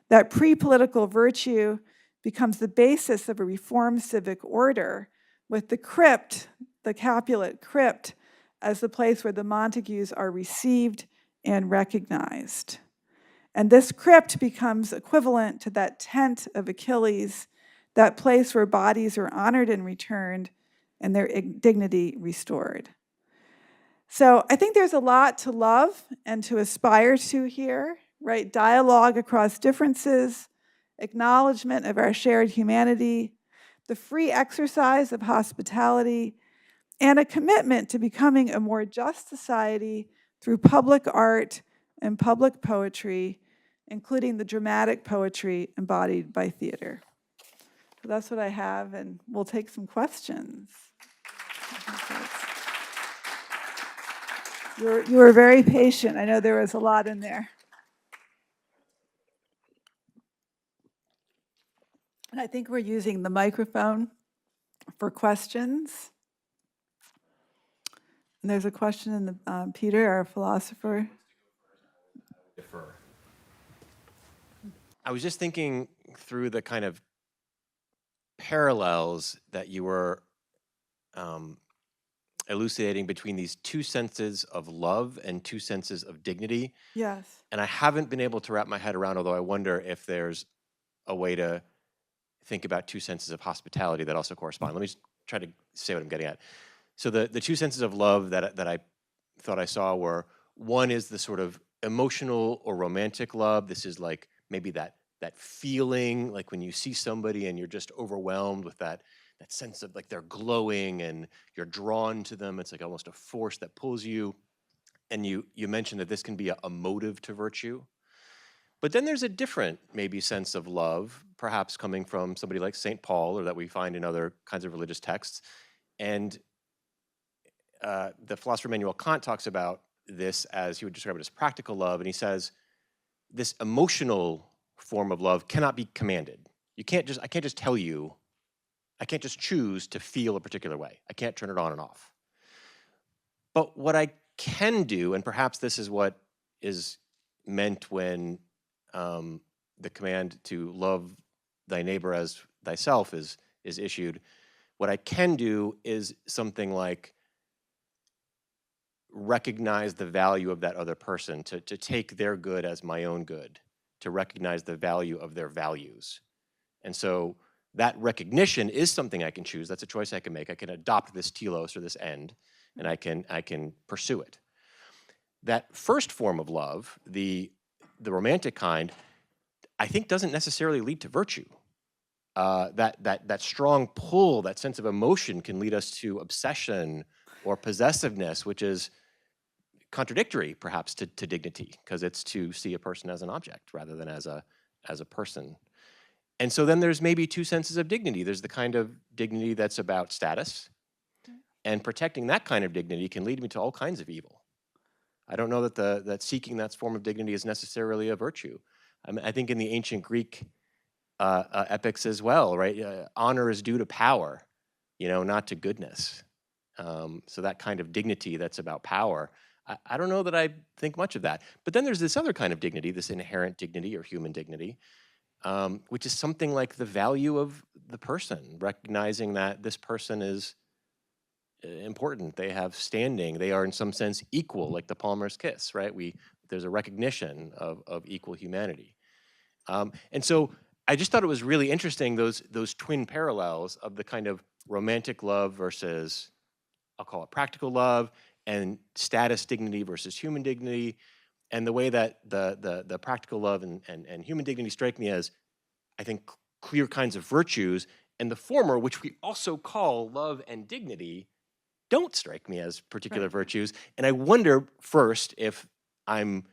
That pre-political virtue becomes the basis of a reformed civic order, with the crypt, the Capulet crypt, as the place where the Montagues are received and recognized. And this crypt becomes equivalent to that tent of Achilles, that place where bodies are honored and returned and their dignity restored. So I think there's a lot to love and to aspire to here, right? Dialogue across differences, acknowledgement of our shared humanity, the free exercise of hospitality, and a commitment to becoming a more just society through public art and public poetry, including the dramatic poetry embodied by theater. So that's what I have, and we'll take some questions. You were very patient. I know there was a lot in there. And I think we're using the microphone for questions. And there's a question in the, Peter, our philosopher. I was just thinking through the kind of parallels that you were elucidating between these two senses of love and two senses of dignity. Yes. And I haven't been able to wrap my head around, although I wonder if there's a way to think about two senses of hospitality that also correspond. Let me just try to say what I'm getting at. So the two senses of love that I thought I saw were, one is the sort of emotional or romantic love. This is like maybe that feeling, like when you see somebody and you're just overwhelmed with that sense of like they're glowing and you're drawn to them. It's like almost a force that pulls you. And you mentioned that this can be a motive to virtue. But then there's a different maybe sense of love, perhaps coming from somebody like St. Paul, or that we find in other kinds of religious texts. And the philosopher Immanuel Kant talks about this as, he would describe it as practical love, and he says this emotional form of love cannot be commanded. I can't just tell you, I can't just choose to feel a particular way. I can't turn it on and off. But what I can do, and perhaps this is what is meant when the command to love thy neighbor as thyself is issued, what I can do is something like recognize the value of that other person, to take their good as my own good, to recognize the value of their values. And so that recognition is something I can choose. That's a choice I can make. I can adopt this telos or this end, and I can pursue it. That first form of love, the romantic kind, I think doesn't necessarily lead to virtue. That strong pull, that sense of emotion can lead us to obsession or possessiveness, which is contradictory perhaps to dignity, because it's to see a person as an object rather than as a person. And so then there's maybe two senses of dignity. There's the kind of dignity that's about status, and protecting that kind of dignity can lead me to all kinds of evil. I don't know that seeking that form of dignity is necessarily a virtue. I think in the ancient Greek epics as well, right? Honor is due to power, not to goodness. So that kind of dignity that's about power, I don't know that I think much of that. But then there's this other kind of dignity, this inherent dignity or human dignity, which is something like the value of the person, recognizing that this person is important, they have standing, they are in some sense equal, like the Palmer's kiss, right? There's a recognition of equal humanity. And so I just thought it was really interesting, those twin parallels of the kind of romantic love versus, I'll call it practical love, and status dignity versus human dignity, and the way that the practical love and human dignity strike me as, I think, clear kinds of virtues, and the former, which we also call love and dignity, don't strike me as particular virtues. And I wonder, first, if I'm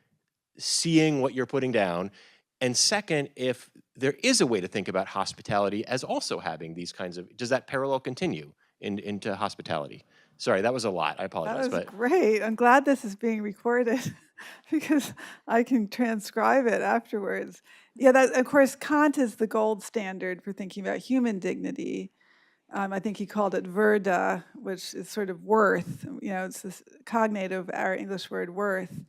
seeing what you're putting down, and second, if there is a way to think about hospitality as also having these kinds of, does that parallel continue into hospitality? Sorry, that was a lot. I apologize. That was great. I'm glad this is being recorded because I can transcribe it afterwards. Yeah, of course, Kant is the gold standard for thinking about human dignity. I think he called it Verda, which is sort of worth. It's this cognate of our English word worth.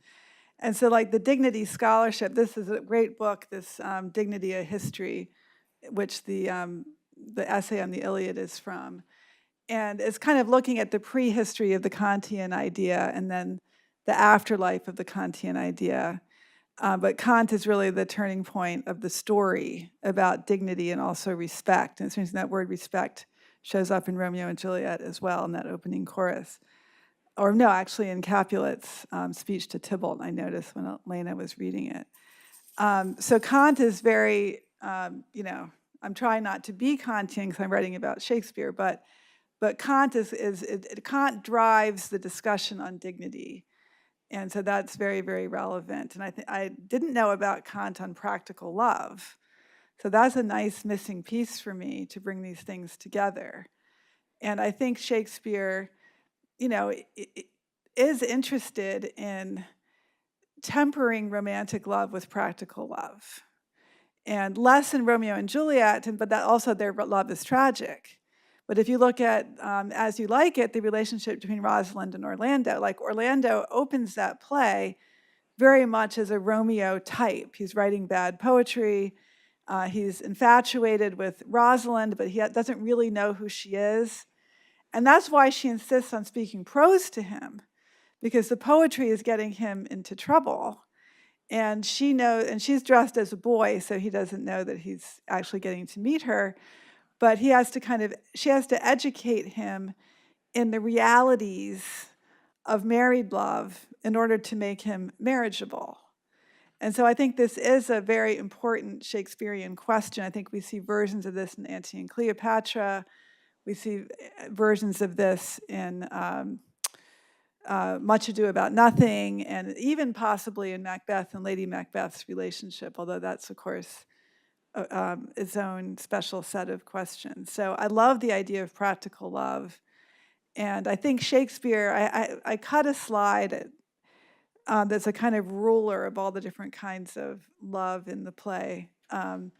And so like the dignity scholarship, this is a great book, this Dignity, a History, which the essay on the Iliad is from. And it's kind of looking at the prehistory of the Kantian idea and then the afterlife of the Kantian idea. But Kant is really the turning point of the story about dignity and also respect. And it's interesting that word respect shows up in Romeo and Juliet as well in that opening chorus. Or no, actually in Capulet's speech to Tybalt, I noticed when Elena was reading it. So Kant is very, I'm trying not to be Kantian because I'm writing about Shakespeare, but Kant Kant drives the discussion on dignity. And so that's very, very relevant. And I didn't know about Kant on practical love. So that's a nice missing piece for me to bring these things together. And I think Shakespeare, is interested in tempering romantic love with practical love. And less in Romeo and Juliet, but that also their love is tragic. But if you look at As You Like It, the relationship between Rosalind and Orlando, like Orlando opens that play very much as a Romeo type. He's writing bad poetry. He's infatuated with Rosalind, but he doesn't really know who she is. And that's why she insists on speaking prose to him, because the poetry is getting him into trouble. And she knows, and she's dressed as a boy, so he doesn't know that he's actually getting to meet her. But she has to educate him in the realities of married love in order to make him marriageable. And so I think this is a very important Shakespearean question. I think we see versions of this in Antony and Cleopatra. We see versions of this in Much Ado About Nothing, and even possibly in Macbeth and Lady Macbeth's relationship, although that's, of course, its own special set of questions. So I love the idea of practical love. And I think Shakespeare, I cut a slide that's a kind of ruler of all the different kinds of love in the play. And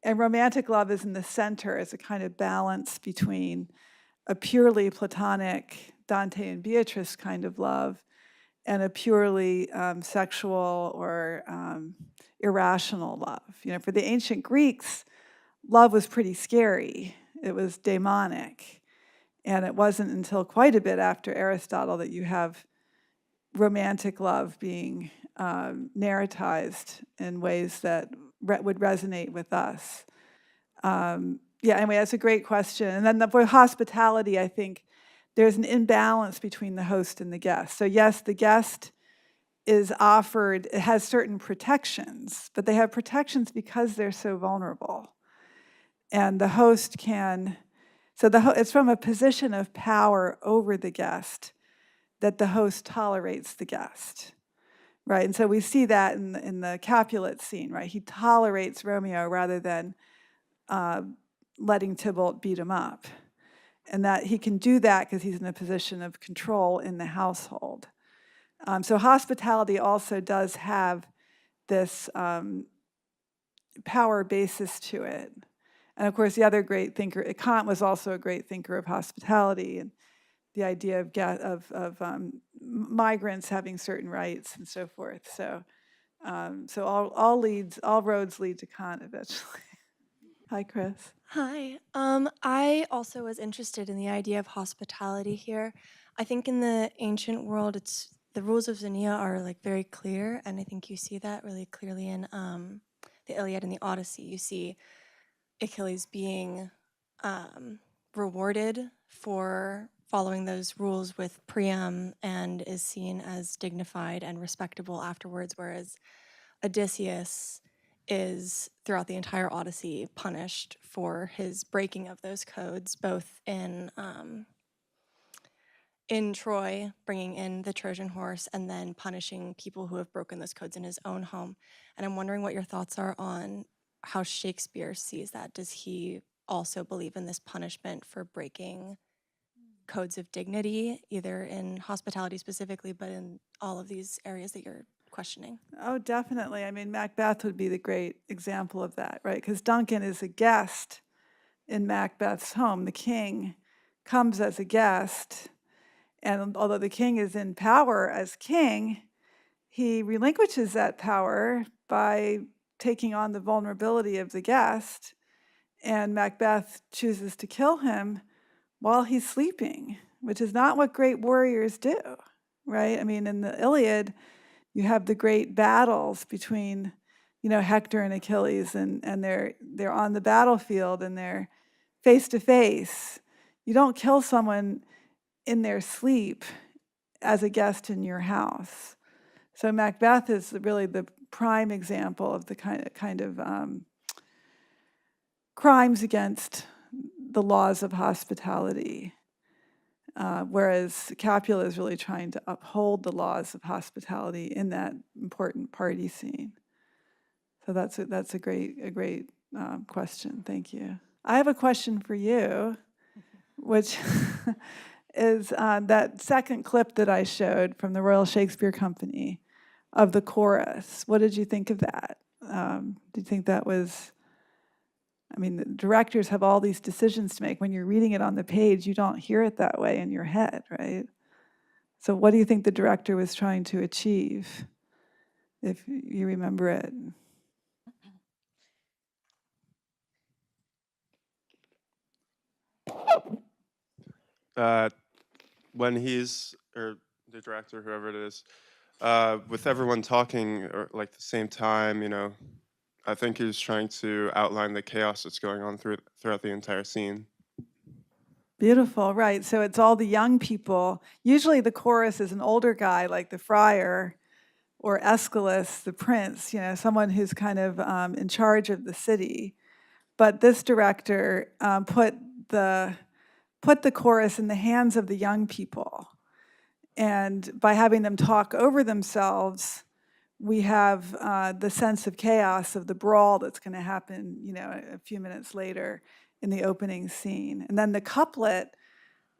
romantic love is in the center as a kind of balance between a purely Platonic Dante and Beatrice kind of love and a purely sexual or irrational love. You know, for the ancient Greeks, love was pretty scary. It was demonic. And it wasn't until quite a bit after Aristotle that you have romantic love being narratized in ways that would resonate with us. Anyway, that's a great question. And then for hospitality, I think there's an imbalance between the host and the guest. So yes, the guest is offered, it has certain protections, but they have protections because they're so vulnerable. And the host can, it's from a position of power over the guest that the host tolerates the guest, right? And so we see that in the Capulet scene, right? He tolerates Romeo rather than letting Tybalt beat him up. And that he can do that because he's in a position of control in the household. So hospitality also does have this power basis to it. And of course, the other great thinker, Kant was also a great thinker of hospitality and the idea of migrants having certain rights and so forth. So all roads lead to Kant eventually. Hi, Chris. Hi. I also was interested in the idea of hospitality here. I think in the ancient world, the rules of Xenia are like very clear, and I think you see that really clearly in the Iliad and the Odyssey. You see Achilles being rewarded for following those rules with Priam and is seen as dignified and respectable afterwards, whereas Odysseus is, throughout the entire Odyssey, punished for his breaking of those codes, both in Troy, bringing in the Trojan horse, and then punishing people who have broken those codes in his own home. And I'm wondering what your thoughts are on how Shakespeare sees that. Does he also believe in this punishment for breaking codes of dignity, either in hospitality specifically, but in all of these areas that you're questioning? Oh, definitely. I mean, Macbeth would be the great example of that, right? Because Duncan is a guest in Macbeth's home. The king comes as a guest, and although the king is in power as king, he relinquishes that power by taking on the vulnerability of the guest, and Macbeth chooses to kill him while he's sleeping, which is not what great warriors do, right? I mean, in the Iliad, you have the great battles between, Hector and Achilles, and they're on the battlefield and they're face to face. You don't kill someone in their sleep as a guest in your house. So Macbeth is really the prime example of the kind of crimes against the laws of hospitality. Whereas Capulet is really trying to uphold the laws of hospitality in that important party scene. So that's a great question. Thank you. I have a question for you, which is that second clip that I showed from the Royal Shakespeare Company of the chorus. What did you think of that? Do you think that was? I mean, the directors have all these decisions to make. When you're reading it on the page, you don't hear it that way in your head, right? So what do you think the director was trying to achieve, if you remember it? when he's, or the director, whoever it is, with everyone talking or like the same time, you know, I think he's trying to outline the chaos that's going on throughout the entire scene. Beautiful, right. So it's all the young people. Usually the chorus is an older guy like the friar or Aeschylus, the prince, you know, someone who's kind of in charge of the city. But this director put the chorus in the hands of the young people. And by having them talk over themselves, we have the sense of chaos of the brawl that's going to happen, you know, a few minutes later in the opening scene. And then the couplet,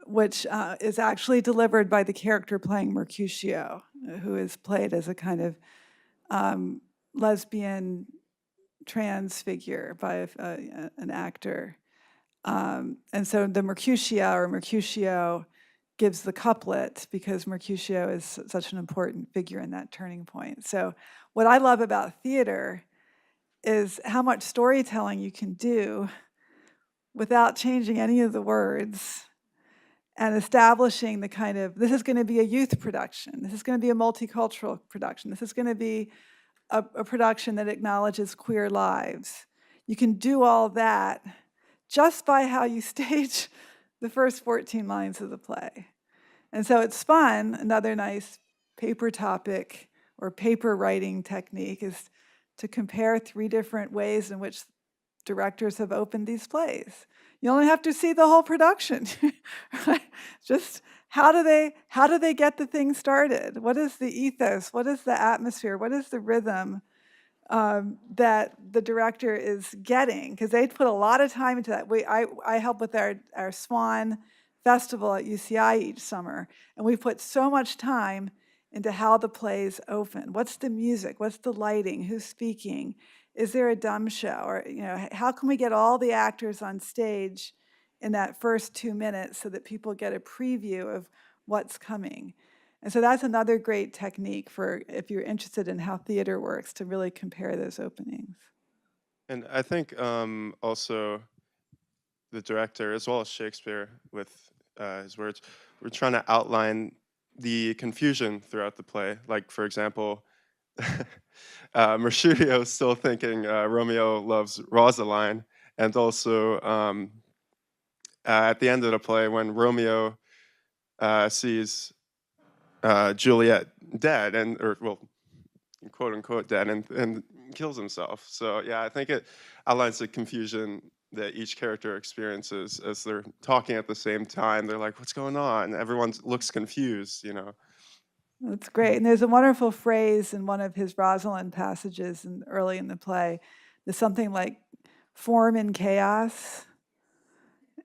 which is actually delivered by the character playing Mercutio, who is played as a kind of lesbian trans figure by an actor. And so the Mercutio gives the couplet because Mercutio is such an important figure in that turning point. So what I love about theater is how much storytelling you can do without changing any of the words and establishing the kind of, this is going to be a youth production, this is going to be a multicultural production, this is going to be a production that acknowledges queer lives. You can do all that just by how you stage the first 14 lines of the play. And so it's fun. Another nice paper topic or paper writing technique is to compare 3 different ways in which directors have opened these plays. You only have to see the whole production. Just how do they get the thing started? What is the ethos? What is the atmosphere? What is the rhythm that the director is getting? Because they put a lot of time into that. I help with our Swan Festival at UCI each summer, and we put so much time into how the plays open. What's the music? What's the lighting? Who's speaking? Is there a dumb show? Or, you know, how can we get all the actors on stage in that first 2 minutes so that people get a preview of what's coming? And so that's another great technique for if you're interested in how theater works, to really compare those openings. And I think also the director, as well as Shakespeare with his words, we're trying to outline the confusion throughout the play. Like, for example, Mercutio is still thinking Romeo loves Rosaline, and also at the end of the play, when Romeo sees Juliet dead, quote unquote dead, and kills himself. So yeah, I think it outlines the confusion that each character experiences as they're talking at the same time. They're like, what's going on? Everyone looks confused, you know. That's great. And there's a wonderful phrase in one of his Rosalind passages early in the play. There's something like form in chaos.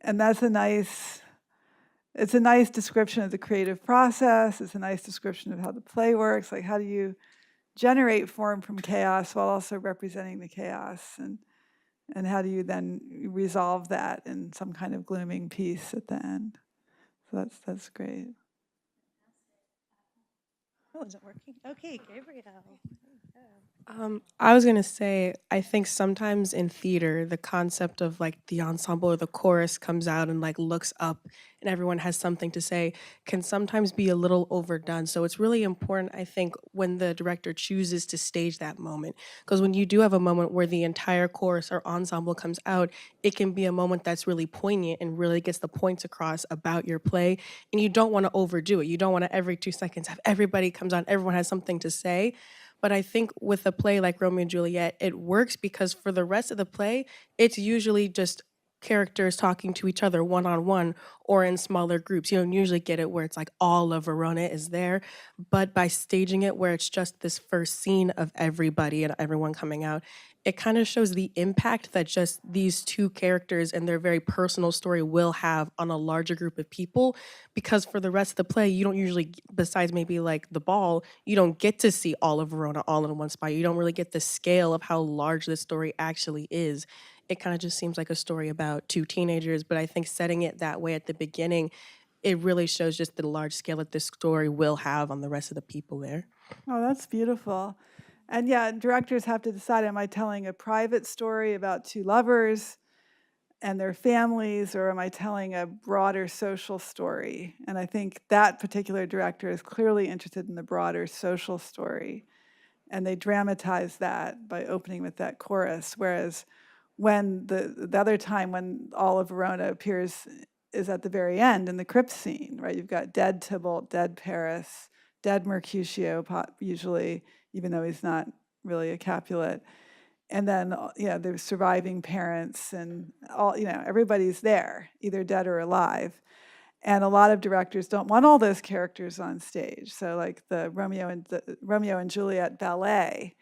And that's it's a nice description of the creative process. It's a nice description of how the play works. Like, how do you generate form from chaos while also representing the chaos? And how do you then resolve that in some kind of glooming peace at the end? So that's great. Oh, is it working? Okay, Gabriel. I was going to say, I think sometimes in theater, the concept of like the ensemble or the chorus comes out and like looks up and everyone has something to say can sometimes be a little overdone. So it's really important, I think, when the director chooses to stage that moment. Because when you do have a moment where the entire chorus or ensemble comes out, it can be a moment that's really poignant and really gets the points across about your play. And you don't want to overdo it. You don't want to every 2 seconds have everybody comes on, everyone has something to say. But I think with a play like Romeo and Juliet, it works because for the rest of the play, it's usually just characters talking to each other one-on-one or in smaller groups. You don't usually get it where it's like all of Verona is there. But by staging it where it's just this first scene of everybody and everyone coming out, it kind of shows the impact that just these 2 characters and their very personal story will have on a larger group of people. Because for the rest of the play, you don't usually, besides maybe like the ball, you don't get to see all of Verona all in one spot. You don't really get the scale of how large this story actually is. It kind of just seems like a story about 2 teenagers, but I think setting it that way at the beginning, it really shows just the large scale that this story will have on the rest of the people there. Oh, that's beautiful. And yeah, directors have to decide, am I telling a private story about 2 lovers? and their families, or am I telling a broader social story? And I think that particular director is clearly interested in the broader social story. And they dramatize that by opening with that chorus. Whereas when the other time when all of Verona appears is at the very end in the crypt scene, right? You've got dead Tybalt, dead Paris, dead Mercutio, usually, even though he's not really a Capulet. And then, there's surviving parents and all, everybody's there, either dead or alive. And a lot of directors don't want all those characters on stage. So like the Romeo and Juliet ballet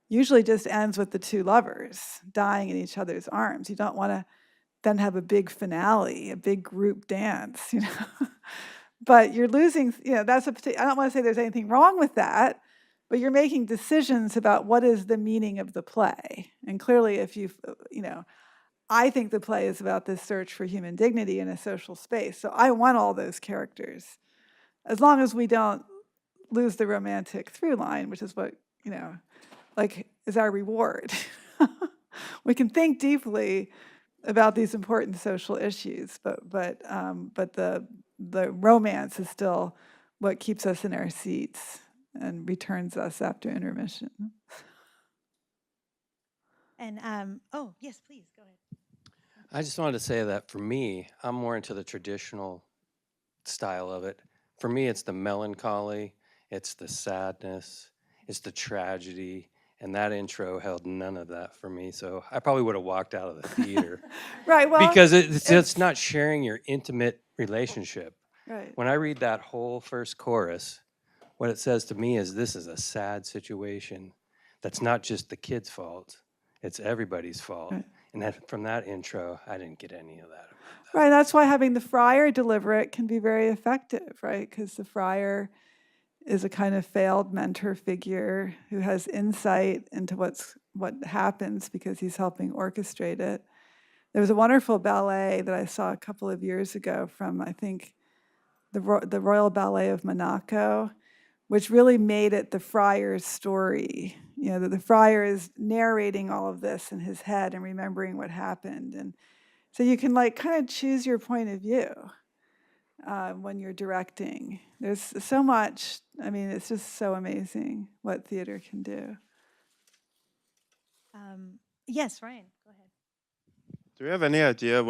usually just ends with the two lovers dying in each other's arms. You don't want to then have a big finale, a big group dance, But you're losing, I don't want to say there's anything wrong with that, but you're making decisions about what is the meaning of the play. And clearly if I think the play is about this search for human dignity in a social space. So I want all those characters, as long as we don't lose the romantic through line, which is what, is our reward. We can think deeply about these important social issues, but the romance is still what keeps us in our seats and returns us after intermission. And, yes, please, go ahead. I just wanted to say that for me, I'm more into the traditional style of it. For me, it's the melancholy, it's the sadness, it's the tragedy, and that intro held none of that for me. So I probably would have walked out of the theater. Right, well, because it's not sharing your intimate relationship. Right. When I read that whole first chorus, what it says to me is this is a sad situation that's not just the kid's fault, it's everybody's fault. Right. And from that intro, I didn't get any of that. Right, that's why having the friar deliver it can be very effective, right? Because the friar is a kind of failed mentor figure who has insight into what happens because he's helping orchestrate it. There was a wonderful ballet that I saw a couple of years ago from, I think, the Royal Ballet of Monaco, which really made it the friar's story. That the friar is narrating all of this in his head and remembering what happened. And so you can kind of choose your point of view when you're directing. There's so much, it's just so amazing what theater can do. Yes, Ryan, go ahead. Do we have any idea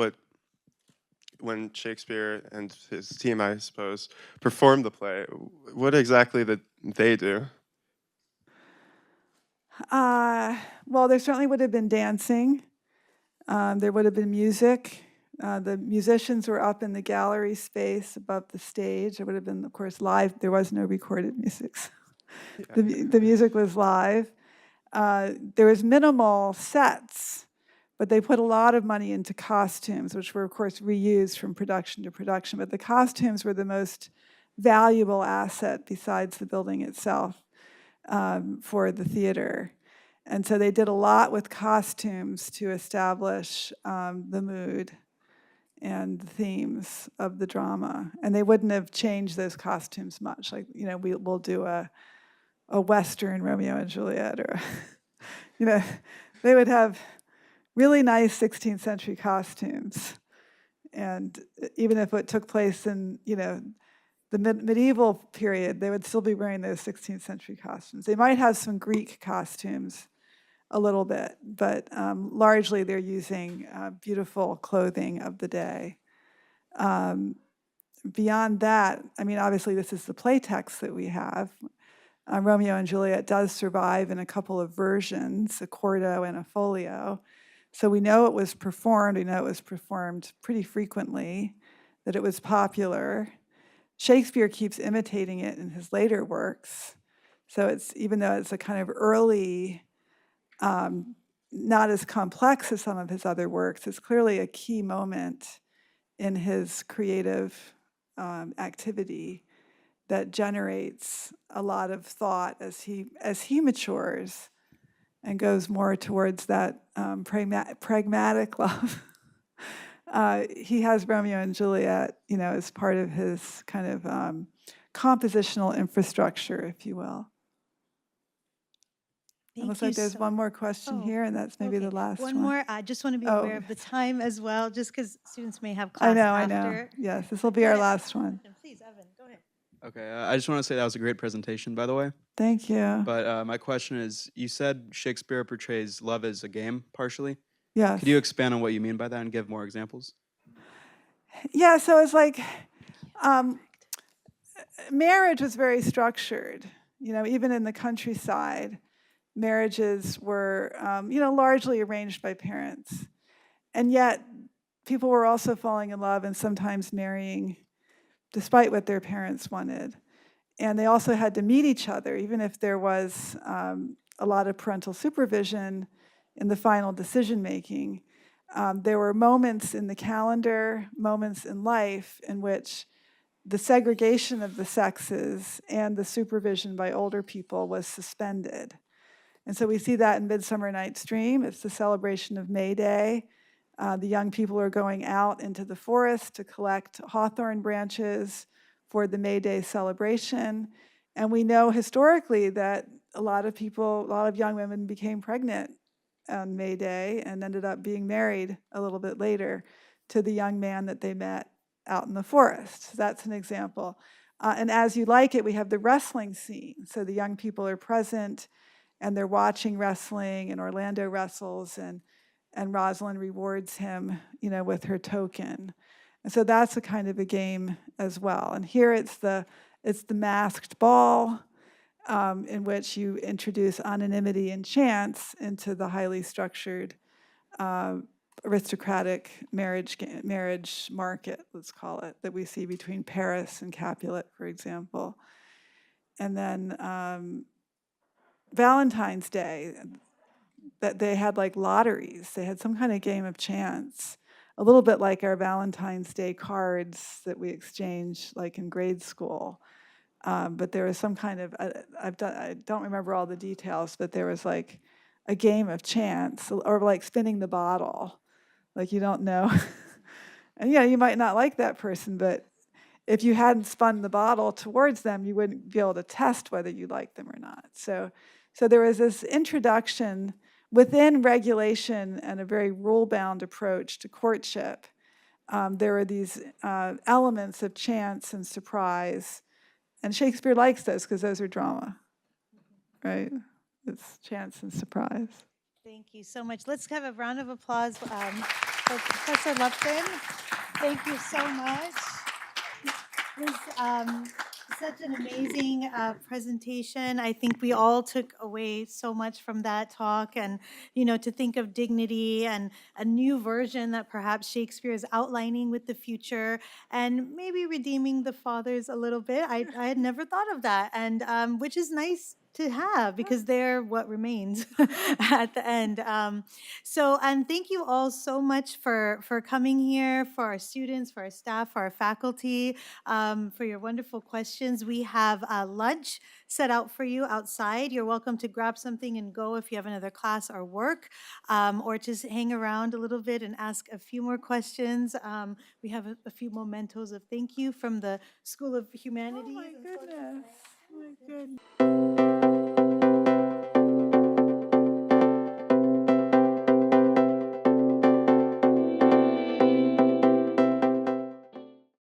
when Shakespeare and his team, I suppose, performed the play, what exactly did they do? Well, there certainly would have been dancing. There would have been music. The musicians were up in the gallery space above the stage. There would have been, of course, live. There was no recorded music. So the music was live. There was minimal sets, but they put a lot of money into costumes, which were, of course, reused from production to production. But the costumes were the most valuable asset besides the building itself for the theater. And so they did a lot with costumes to establish the mood and the themes of the drama. And they wouldn't have changed those costumes much. We'll do a Western Romeo and Juliet, or, they would have really nice 16th century costumes. And even if it took place in, the medieval period, they would still be wearing those 16th century costumes. They might have some Greek costumes a little bit, but largely they're using beautiful clothing of the day. Beyond that, obviously this is the play text that we have. Romeo and Juliet does survive in a couple of versions, a quarto and a folio. So we know it was performed. We know it was performed pretty frequently, that it was popular. Shakespeare keeps imitating it in his later works. So it's, even though it's a kind of early, not as complex as some of his other works, it's clearly a key moment in his creative activity that generates a lot of thought as he matures and goes more towards that pragmatic love. He has Romeo and Juliet, as part of his kind of compositional infrastructure, if you will. Thank looks you like there's so one more question here, and that's maybe the last one. One more. I just want to be Oh. aware of the time as well, just because students may have I class know, after. Yes, this will be our last one. Please, Evan, go ahead. Okay, I just want to say that was a great presentation, by the way. Thank you. But my question is, you said Shakespeare portrays love as a game, partially. Yes. Could you expand on what you mean by that and give more examples? Yeah, so it's like marriage was very structured. You know, even in the countryside, marriages were, largely arranged by parents. And yet, people were also falling in love and sometimes marrying despite what their parents wanted. And they also had to meet each other, even if there was a lot of parental supervision in the final decision making. There were moments in the calendar, moments in life in which the segregation of the sexes and the supervision by older people was suspended. And so we see that in Midsummer Night's Dream. It's the celebration of May Day. The young people are going out into the forest to collect hawthorn branches for the May Day celebration. And we know historically that a lot of young women became pregnant on May Day and ended up being married a little bit later to the young man that they met out in the forest. So that's an example. And As You Like It, we have the wrestling scene. So the young people are present and they're watching wrestling, and Orlando wrestles, and Rosalind rewards him, with her token. And so that's a kind of a game as well. And here it's the masked ball, in which you introduce anonymity and chance into the highly structured aristocratic marriage market, let's call it, that we see between Paris and Capulet, for example. And then Valentine's Day, that they had like lotteries. They had some kind of game of chance, a little bit like our Valentine's Day cards that we exchange like in grade school. But there was some kind of, I don't remember all the details, but there was like a game of chance, or like spinning the bottle. Like you don't know. And you might not like that person, but if you hadn't spun the bottle towards them, you wouldn't be able to test whether you liked them or not. So there was this introduction within regulation and a very rule-bound approach to courtship. There were these elements of chance and surprise. And Shakespeare likes those because those are drama, right? It's chance and surprise. Thank you so much. Let's have a round of applause for Professor Lupton. Thank you so much. It was such an amazing presentation. I think we all took away so much from that talk, and to think of dignity and a new version that perhaps Shakespeare is outlining with the future, and maybe redeeming the fathers a little bit. I had never thought of that, and which is nice to have, because they're what remains at the end. And thank you all so much for coming here, for our students, for our staff, for our faculty, for your wonderful questions. We have lunch set out for you outside. You're welcome to grab something and go if you have another class or work, or just hang around a little bit and ask a few more questions. We have a few mementos of thank you from the School of Humanities. Oh my goodness. Oh my goodness.